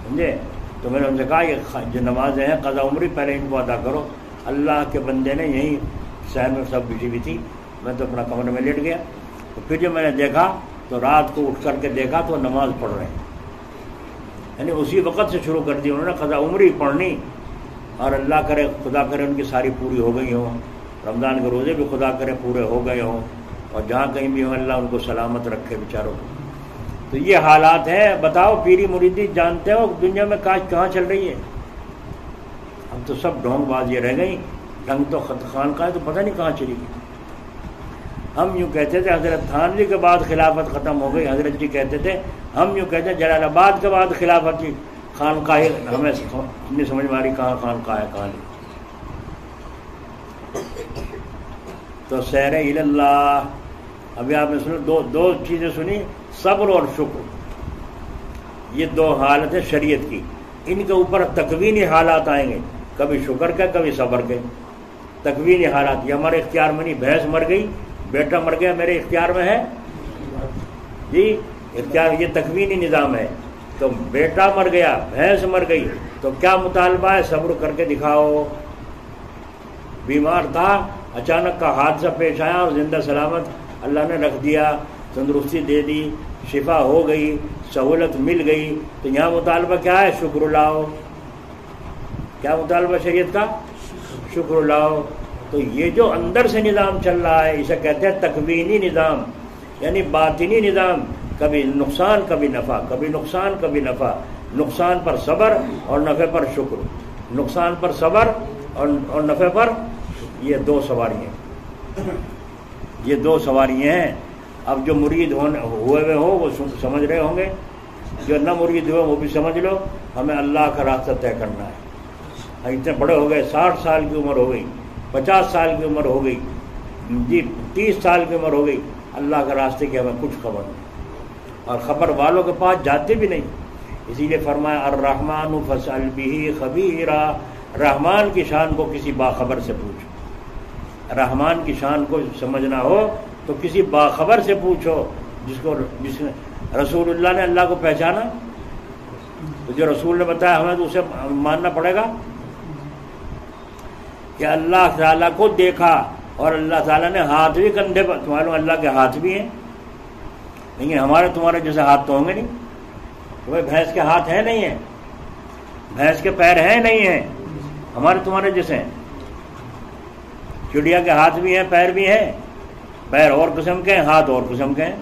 سمجھے. تو میں نے ان سے کہا یہ جو نمازیں ہیں قضا عمری پہلے ان کو ادا کرو. اللہ کے بندے نے یہیں شہر میں سب بچھی ہوئی تھی، میں تو اپنا کمرے میں لیٹ گیا. تو پھر جب میں نے دیکھا تو رات کو اٹھ کر کے دیکھا تو نماز پڑھ رہے ہیں. یعنی اسی وقت سے شروع کر دی انہوں نے قضا عمری پڑھنی. اور اللہ کرے خدا کرے ان کی ساری پوری ہو گئی ہوں، رمضان کے روزے بھی خدا کرے پورے ہو گئے ہوں، اور جہاں کہیں بھی ہوں اللہ ان کو سلامت رکھے بیچاروں کو. تو یہ حالات ہیں. بتاؤ پیری مریدی جانتے ہو دنیا میں کہاں چل رہی ہے؟ اب تو سب ڈھونگ بازی رہ گئی. ڈھنگ تو خان کا ہے تو پتہ نہیں کہاں چلی گئی. ہم یوں کہتے تھے حضرت تھانوی کے بعد خلافت ختم ہو گئی. حضرت جی کہتے تھے، ہم یوں کہتے ہیں جلال آباد کے بعد خلافت کی خانقاہ، ہمیں نہیں سمجھ میں آ رہی کہاں خانقاہ ہے کہاں نہیں. تو سیر اللہ. ابھی آپ نے سنو دو چیزیں سنی، صبر اور شکر. یہ دو حالتیں شریعت کی. ان کے اوپر تکوینی حالات آئیں گے، کبھی شکر کے کبھی صبر کے. تکوینی حالات یہ ہمارے اختیار میں نہیں. بھینس مر گئی، بیٹا مر گیا، میرے اختیار میں ہے جی اختیار. یہ تکوینی نظام ہے. تو بیٹا مر گیا، بھینس مر گئی، تو کیا مطالبہ ہے؟ صبر کر کے دکھاؤ. بیمار تھا، اچانک کا حادثہ پیش آیا اور زندہ سلامت اللہ نے رکھ دیا، تندرستی دے دی، شفا ہو گئی، سہولت مل گئی. تو یہاں مطالبہ کیا ہے؟ شکر لاؤ. کیا مطالبہ شریعت کا؟ شکر لاؤ. تو یہ جو اندر سے نظام چل رہا ہے اسے کہتے ہیں تکوینی نظام، یعنی باطنی نظام. کبھی نقصان کبھی نفع، کبھی نقصان کبھی نفع. نقصان پر صبر اور نفع پر شکر. نقصان پر صبر اور نفع پر. یہ دو سواریاں، یہ دو سواریاں ہیں. اب جو مرید ہوئے ہو وہ سمجھ رہے ہوں گے، جو نہ مرید ہوئے وہ بھی سمجھ لو. ہمیں اللہ کا راستہ طے کرنا ہے. اتنے بڑے ہو گئے، 60 سال کی عمر ہو گئی، 50 سال کی عمر ہو گئی جی، 30 سال کی عمر ہو گئی، اللہ کے راستے کی ہمیں کچھ خبر نہیں، اور خبر والوں کے پاس جاتے بھی نہیں. اسی لیے فرمایا الرحمن فاسأل بہ خبیرا. رحمان کی شان کو کسی باخبر سے پوچھو. رحمان کی شان کو سمجھنا ہو تو کسی باخبر سے پوچھو، جس نے رسول اللہ نے اللہ کو پہچانا. تو جو رسول نے بتایا ہمیں تو اسے ماننا پڑے گا کہ اللہ تعالیٰ کو دیکھا، اور اللہ تعالیٰ نے ہاتھ بھی کندھے پر. تمہارے اللہ کے ہاتھ بھی ہیں، لیکن ہمارے تمہارے جیسے ہاتھ تو ہوں گے نہیں. تمہیں بھینس کے ہاتھ ہیں نہیں ہیں، بھینس کے پیر ہیں نہیں ہیں، ہمارے تمہارے جیسے ہیں. چڑیا کے ہاتھ بھی ہیں، پیر بھی ہیں. پیر اور قسم کے ہیں، ہاتھ اور قسم کے ہیں،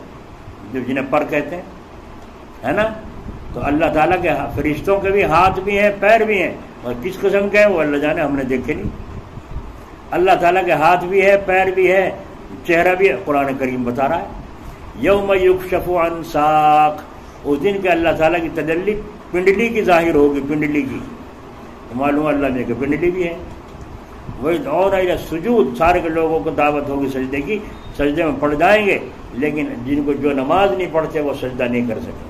جو جنہیں پر کہتے ہیں، ہے نا. تو اللہ تعالیٰ کے فرشتوں کے بھی ہاتھ بھی ہیں، پیر بھی ہیں، اور کس قسم کے ہیں وہ اللہ جانے، ہم نے دیکھے نہیں. اللہ تعالیٰ کے ہاتھ بھی ہے، پیر بھی ہے، چہرہ بھی ہے. قرآن کریم بتا رہا ہے یوم یکشف عن ساق. اس دن کے اللہ تعالیٰ کی تجلی پنڈلی کی ظاہر ہوگی، پنڈلی کی. تو معلوم اللہ نے کہ پنڈلی بھی ہے. وہی اور سجود، سارے کے لوگوں کو دعوت ہوگی سجدے کی. سجدے میں پڑ جائیں گے، لیکن جن کو جو نماز نہیں پڑھتے وہ سجدہ نہیں کر سکتے.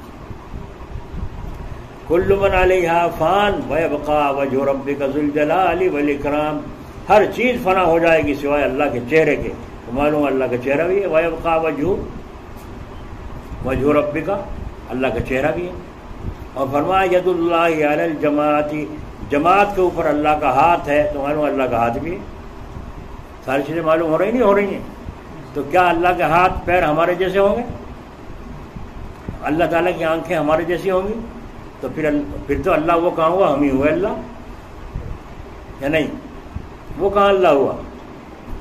کل من علیہا فان ویبقا وجہ ربک ذو الجلال والاکرام. ہر چیز فنا ہو جائے گی سوائے اللہ کے چہرے کے. تو معلوم اللہ کا چہرہ بھی ہے. ویبقا وجہ ربک، اللہ کا چہرہ بھی ہے. اور فرمایا ید اللہ علی الجماعت، جماعت کے اوپر اللہ کا ہاتھ ہے. تو معلوم اللہ کا ہاتھ بھی ہے. ساری چیزیں معلوم ہو رہی نہیں ہو رہی ہیں. تو کیا اللہ کے ہاتھ پیر ہمارے جیسے ہوں گے؟ اللہ تعالیٰ کی آنکھیں ہمارے جیسی ہوں گی؟ تو پھر تو اللہ وہ کہاں ہوا؟ ہم ہی ہوئے اللہ. یا نہیں؟ وہ کہاں اللہ ہوا؟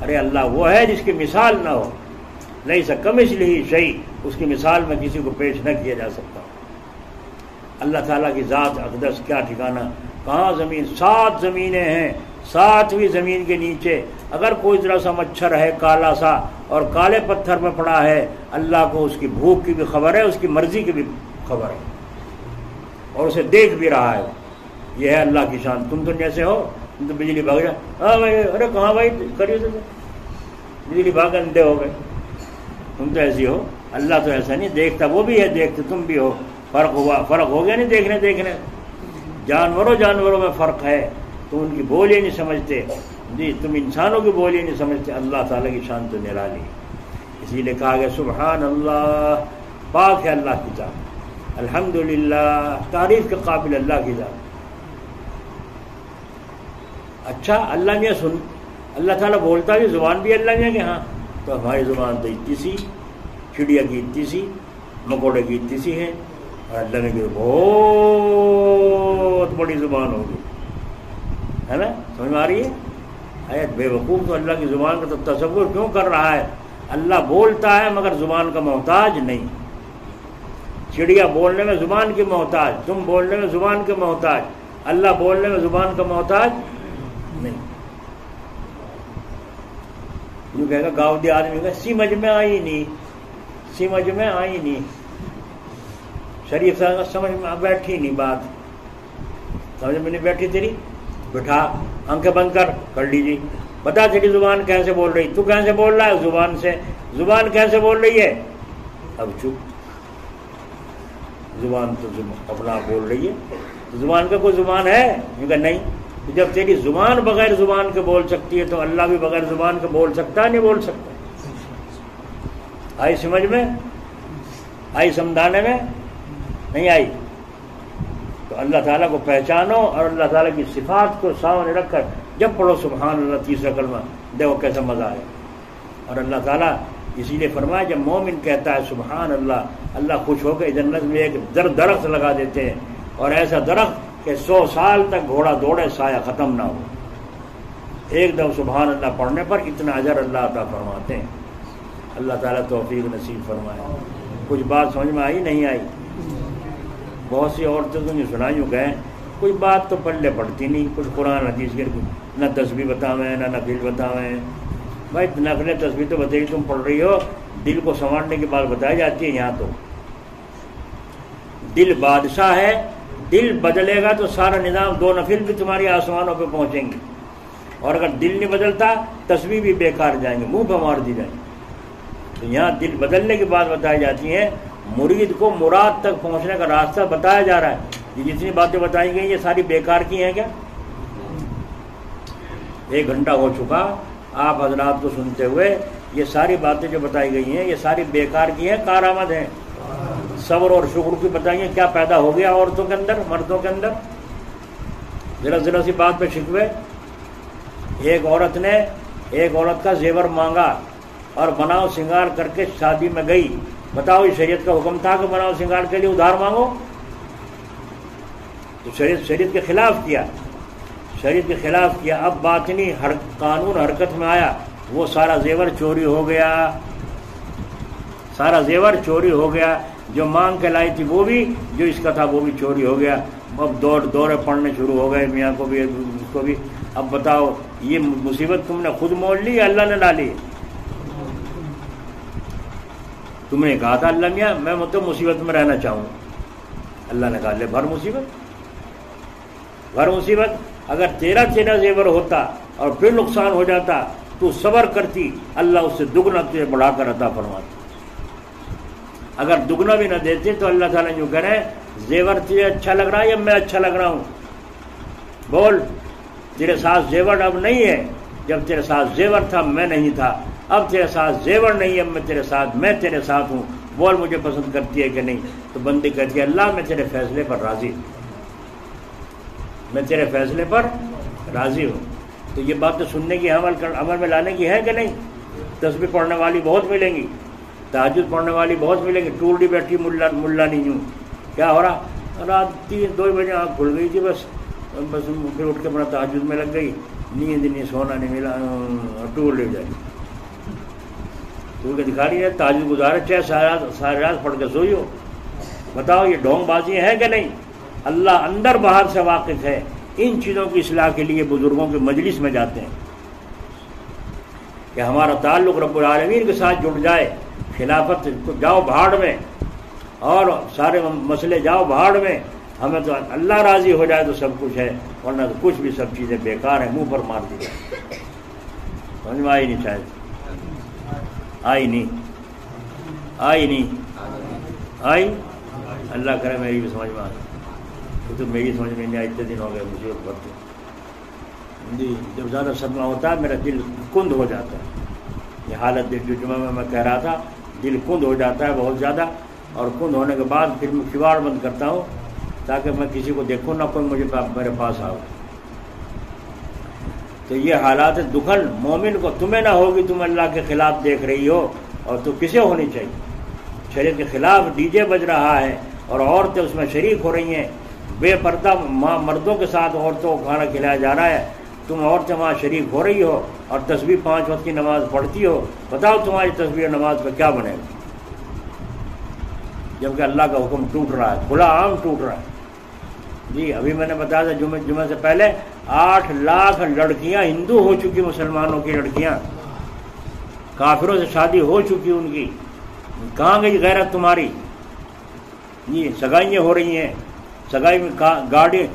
ارے اللہ وہ ہے جس کی مثال نہ ہو، نہیں کمثلہ شیء، اس کی مثال میں کسی کو پیش نہ کیا جا سکتا۔ اللہ تعالیٰ کی ذات اقدس کیا ٹھکانہ، کہاں زمین، 7 زمینیں ہیں، 7ویں زمین کے نیچے اگر کوئی ذرا سا مچھر ہے کالا سا اور کالے پتھر میں پڑا ہے، اللہ کو اس کی بھوک کی بھی خبر ہے، اس کی مرضی کی بھی خبر ہے، اور اسے دیکھ بھی رہا ہے۔ یہ ہے اللہ کی شان۔ تم تو جیسے ہو، تم تو بجلی بھاگ جائے، ہاں بھائی، ارے کہاں بھائی کریے تو بجلی بھاگ اندھے ہو گئے، تم تو ایسی ہو۔ اللہ تو ایسا نہیں دیکھتا، وہ بھی ہے دیکھتے، تم بھی ہو۔ فرق ہو گیا نہیں دیکھنے۔ جانوروں میں فرق ہے، تم ان کی بولی نہیں سمجھتے جی، تم انسانوں کی بولی نہیں سمجھتے۔ اللہ تعالیٰ کی شان تو نرالی ہے، اسی لیے کہا گیا سبحان اللہ، پاک ہے اللہ کی ذات، الحمدللہ، تعریف کے قابل اللہ کی ذات۔ اچھا اللہ نے سن، اللہ تعالیٰ بولتا بھی، زبان بھی اللہ نے کہ ہاں، تو ہماری زبان تو اتنی سی، چڑیا کی اتنی سی، مکوڑے کی اتنی سی ہے، اور اللہ نے کہ بہت بڑی زبان ہوگی، ہے نا؟ سمجھ میں آ رہی ہے؟ اے بے وقوف، تو اللہ کی زبان کا تو تصور کیوں کر رہا ہے؟ اللہ بولتا ہے مگر زبان کا محتاج نہیں۔ چڑیا بولنے میں زبان کی محتاج، تم بولنے میں زبان کے محتاج، اللہ بولنے میں زبان کا محتاج نہیں۔ جو کہے گا گاؤں دے آدمی کا سمجھ میں آئی نہیں، شریف صاحب کا سمجھ میں بیٹھی نہیں، بات سمجھ میں نہیں بیٹھی تیری، بٹھا آنکھیں بند کر لیجیے، بتا تیری زبان کیسے بول رہی، تو کیسے بول رہا ہے زبان سے، زبان کیسے بول رہی ہے؟ اب چپ، زبان تو اپنا بول رہی ہے، تو زبان کا کوئی زبان ہے؟ کیونکہ نہیں، جب تیری زبان بغیر زبان کے بول سکتی ہے تو اللہ بھی بغیر زبان کے بول سکتا ہے؟ نہیں بول سکتا۔ آئی سمجھ میں؟ آئی سمجھانے میں؟ نہیں آئی؟ تو اللہ تعالیٰ کو پہچانو اور اللہ تعالیٰ کی صفات کو سامنے رکھ کر جب پڑھو سبحان اللہ تیسرا کلمہ، دیکھو کیسا مزہ آئے۔ اور اللہ تعالیٰ اسی لیے فرمایا جب مومن کہتا ہے سبحان اللہ، اللہ خوش ہو کے جنت میں ایک درخت لگا دیتے ہیں، اور ایسا درخت کہ 100 سال تک گھوڑا دوڑے سایہ ختم نہ ہو۔ ایک دم سبحان اللہ پڑھنے پر اتنا اجر اللہ عطا فرماتے ہیں۔ اللہ تعالیٰ توفیق نصیب فرمائے۔ کچھ بات سمجھ میں آئی نہیں آئی؟ بہت سی عورتیں تو نہیں سنائیوں گئے، کوئی بات تو پلے پڑتی نہیں، کچھ قرآن حدیث کے نہ تسبیح بتاویں نہ نفل بتاویں۔ بھائی نفل تسبیح تو بتائی تم پڑھ رہی ہو، دل کو سنوارنے کی بات بتائی جاتی ہے۔ یہاں تو دل بادشاہ ہے، دل بدلے گا تو سارا نظام، 2 نفل بھی تمہاری آسمانوں پہ پہنچیں گے، اور اگر دل نہیں بدلتا تسبیح بھی بیکار جائیں گے، منہ پہ مار دی جائیں گے۔ تو یہاں دل بدلنے کی بات بتائی جاتی ہے، مرید کو مراد تک پہنچنے کا راستہ بتایا جا رہا ہے۔ یہ جتنی باتیں بتائی گئی یہ ساری بیکار کی ہیں کیا؟ 1 گھنٹہ ہو چکا آپ حضرات کو سنتے ہوئے، یہ ساری باتیں جو بتائی گئی ہیں یہ ساری بیکار کی ہیں، کارآمد ہیں۔ صبر اور شکر کی بتائیے کیا پیدا ہو گیا عورتوں کے اندر، مردوں کے اندر؟ ذرا سی بات پہ شکوے۔ ایک عورت کا زیور مانگا اور بناؤ سنگار کر کے شادی میں گئی، بتاؤ یہ شریعت کا حکم تھا کہ بناؤ سنگار کے لیے ادھار مانگو؟ تو شریعت کے خلاف کیا، شریعت کے خلاف کیا۔ اب باطنی قانون حرکت میں آیا، وہ سارا زیور چوری ہو گیا، سارا زیور چوری ہو گیا، جو مانگ کے لائی تھی وہ بھی، جو اس کا تھا وہ بھی چوری ہو گیا۔ اب دورے پڑنے شروع ہو گئے، میاں کو بھی اس کو بھی۔ اب بتاؤ یہ مصیبت تم نے خود مول لی یا اللہ نے ڈالی؟ تم نے کہا تھا اللہ میاں میں مطلب مصیبت میں رہنا چاہوں، اللہ نے کہا لے بھر مصیبت۔ اگر تیرا زیور ہوتا اور پھر نقصان ہو جاتا تو صبر کرتی، اللہ اس سے دگنا تجھے بڑھا کر عطا فرماتا۔ اگر دگنا بھی نہ دیتے تو اللہ تعالیٰ جو کرے زیور تجھے اچھا لگ رہا ہے یا میں اچھا لگ رہا ہوں؟ بول، تیرے ساتھ زیور اب نہیں ہے، جب تیرے ساتھ زیور تھا میں نہیں تھا، اب تیرے ساتھ زیور نہیں ہے میں تیرے ساتھ ہوں، بول مجھے پسند کرتی ہے کہ نہیں؟ تو بندی کہتی ہے اللہ میں تیرے فیصلے پر راضی ہوں، میں تیرے فیصلے پر راضی ہوں۔ تو یہ بات تو سننے کی عمل میں لانے کی ہے کہ نہیں؟ تسبیح پڑھنے والی بہت ملیں گی، تہجد پڑھنے والی بہت ملیں گی، ٹوڑی بیٹھی ملا نہیں ہوں، کیا ہو رہا؟ رات 3-2 بجے آنکھ کھل گئی تھی، بس بس پھر اٹھ کے اپنا تہجد میں لگ گئی، نیند نہیں، سونا نہیں ملا، ٹور لے جائے تو کہ دکھا رہی ہے تہجد گزارے، چاہے ساری رات پڑھ کے سوئی ہو۔ بتاؤ یہ ڈھونگ بازی ہے کہ نہیں؟ اللہ اندر باہر سے واقف ہے۔ ان چیزوں کی اصلاح کے لیے بزرگوں کے مجلس میں جاتے ہیں کہ ہمارا تعلق رب العالمین کے ساتھ جڑ جائے، خلافت کو جاؤ بھاڑ میں، اور سارے مسئلے جاؤ بھاڑ میں، ہمیں تو اللہ راضی ہو جائے تو سب کچھ ہے، ورنہ تو کچھ بھی سب چیزیں بیکار ہیں، منہ پر مار دی جائے۔ سمجھ میں آئی نہیں؟ شاید آئی نہیں اللہ کرے میری بھی سمجھ میں آئی، تو میری سمجھ میں نہیں آئی، اتنے دن ہو گئے مجھے بھرتے جی۔ جب زیادہ صدمہ ہوتا ہے میرا دل کند ہو جاتا ہے، یہ حالت جو جمعہ میں کہہ رہا تھا، دل کند ہو جاتا ہے بہت زیادہ، اور کند ہونے کے بعد پھر میں کیواڑ بند کرتا ہوں تاکہ میں کسی کو دیکھوں نہ کوئی مجھے میرے پاس آؤ۔ تو یہ حالات دکھن مومن کو تمہیں نہ ہوگی، تم اللہ کے خلاف دیکھ رہی ہو، اور تو کسے ہونی چاہیے؟ شریعت کے خلاف ڈی جے بج رہا ہے اور عورتیں اس میں شریک ہو رہی ہیں، بے پردہ مردوں کے ساتھ عورتوں کو کھانا کھلایا جا رہا ہے، تم عورتیں وہاں شریک ہو رہی ہو اور تسبیح 5 وقت کی نماز پڑھتی ہو، بتاؤ تمہاری تسبیح نماز پہ کیا بنے گا؟ جبکہ اللہ کا حکم ٹوٹ رہا ہے، کھلا عام ٹوٹ رہا ہے جی۔ ابھی میں نے بتایا تھا جمعہ سے پہلے 8 لاکھ لڑکیاں ہندو ہو چکی، مسلمانوں کی لڑکیاں، کافروں سے شادی ہو چکی ان کی، کہاں گئی غیرت تمہاری؟ یہ سگائیاں ہو رہی ہیں، سگائی میں گاڑی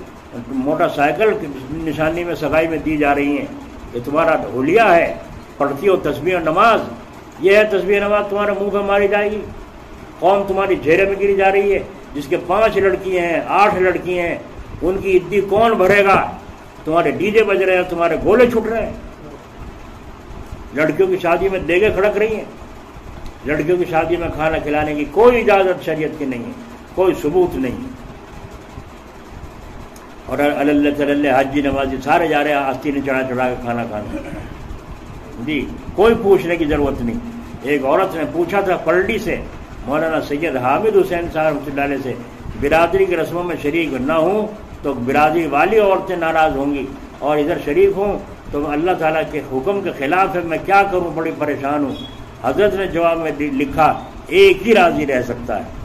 موٹر سائیکل کی نشانی میں سگائی میں دی جا رہی ہیں، یہ تمہارا حلیہ ہے، پڑھتی ہو تسبیح اور نماز، یہ ہے تسبیح نماز تمہارے منہ پہ ماری جائے گی، قوم تمہاری جھیرے میں گری جا رہی ہے، جس کے 5 لڑکی ہیں 8 لڑکی ہیں، ان کی عدی کون بھرے گا؟ تمہارے ڈی جے بج رہے ہیں، تمہارے گولے چھٹ رہے ہیں، لڑکیوں کی شادی میں دیگیں کھڑک رہی ہیں، لڑکیوں کی شادی میں کھانا کھلانے کی کوئی اجازت شریعت کی نہیں ہے، کوئی ثبوت نہیں ہے، اور اللہ تعالی حجی نمازی سارے جا رہے ہیں آستینیں چڑھا چڑھا کے کھانا کھانا جی، کوئی پوچھنے کی ضرورت نہیں۔ ایک عورت نے پوچھا تھا پلڈی سے، مولانا سید حامد حسین صاحب رحمۃ اللہ علیہ سے، برادری کی رسموں میں شریک نہ ہوں تو برادری والی عورتیں ناراض ہوں گی، اور ادھر شریک ہوں تو اللہ تعالیٰ کے حکم کے خلاف ہے، میں کیا کروں، بڑی پریشان ہوں۔ حضرت نے جواب میں لکھا ایک ہی راضی رہ سکتا ہے،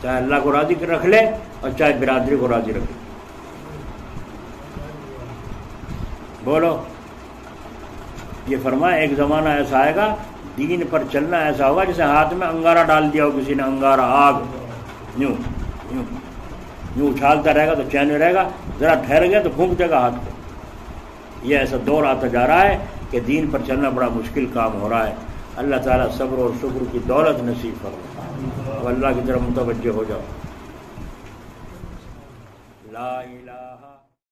چاہے اللہ کو راضی رکھ لے اور چاہے برادری کو راضی رکھ لے۔ بولو، یہ فرمایا ایک زمانہ ایسا آئے گا دین پر چلنا ایسا ہوگا جیسے ہاتھ میں انگارہ ڈال دیا ہو کسی نے، انگارہ آگ، یوں یوں یوں اچھالتا رہے گا تو چین میں رہے گا، ذرا ٹھہر گیا تو پھونک دے گا ہاتھ کو۔ یہ ایسا دور آتا جا رہا ہے کہ دین پر چلنا بڑا مشکل کام ہو رہا ہے۔ اللہ تعالیٰ صبر اور شکر کی دولت نصیب فرمائے، اب اللہ کی طرف متوجہ ہو جاؤ۔ لا الہ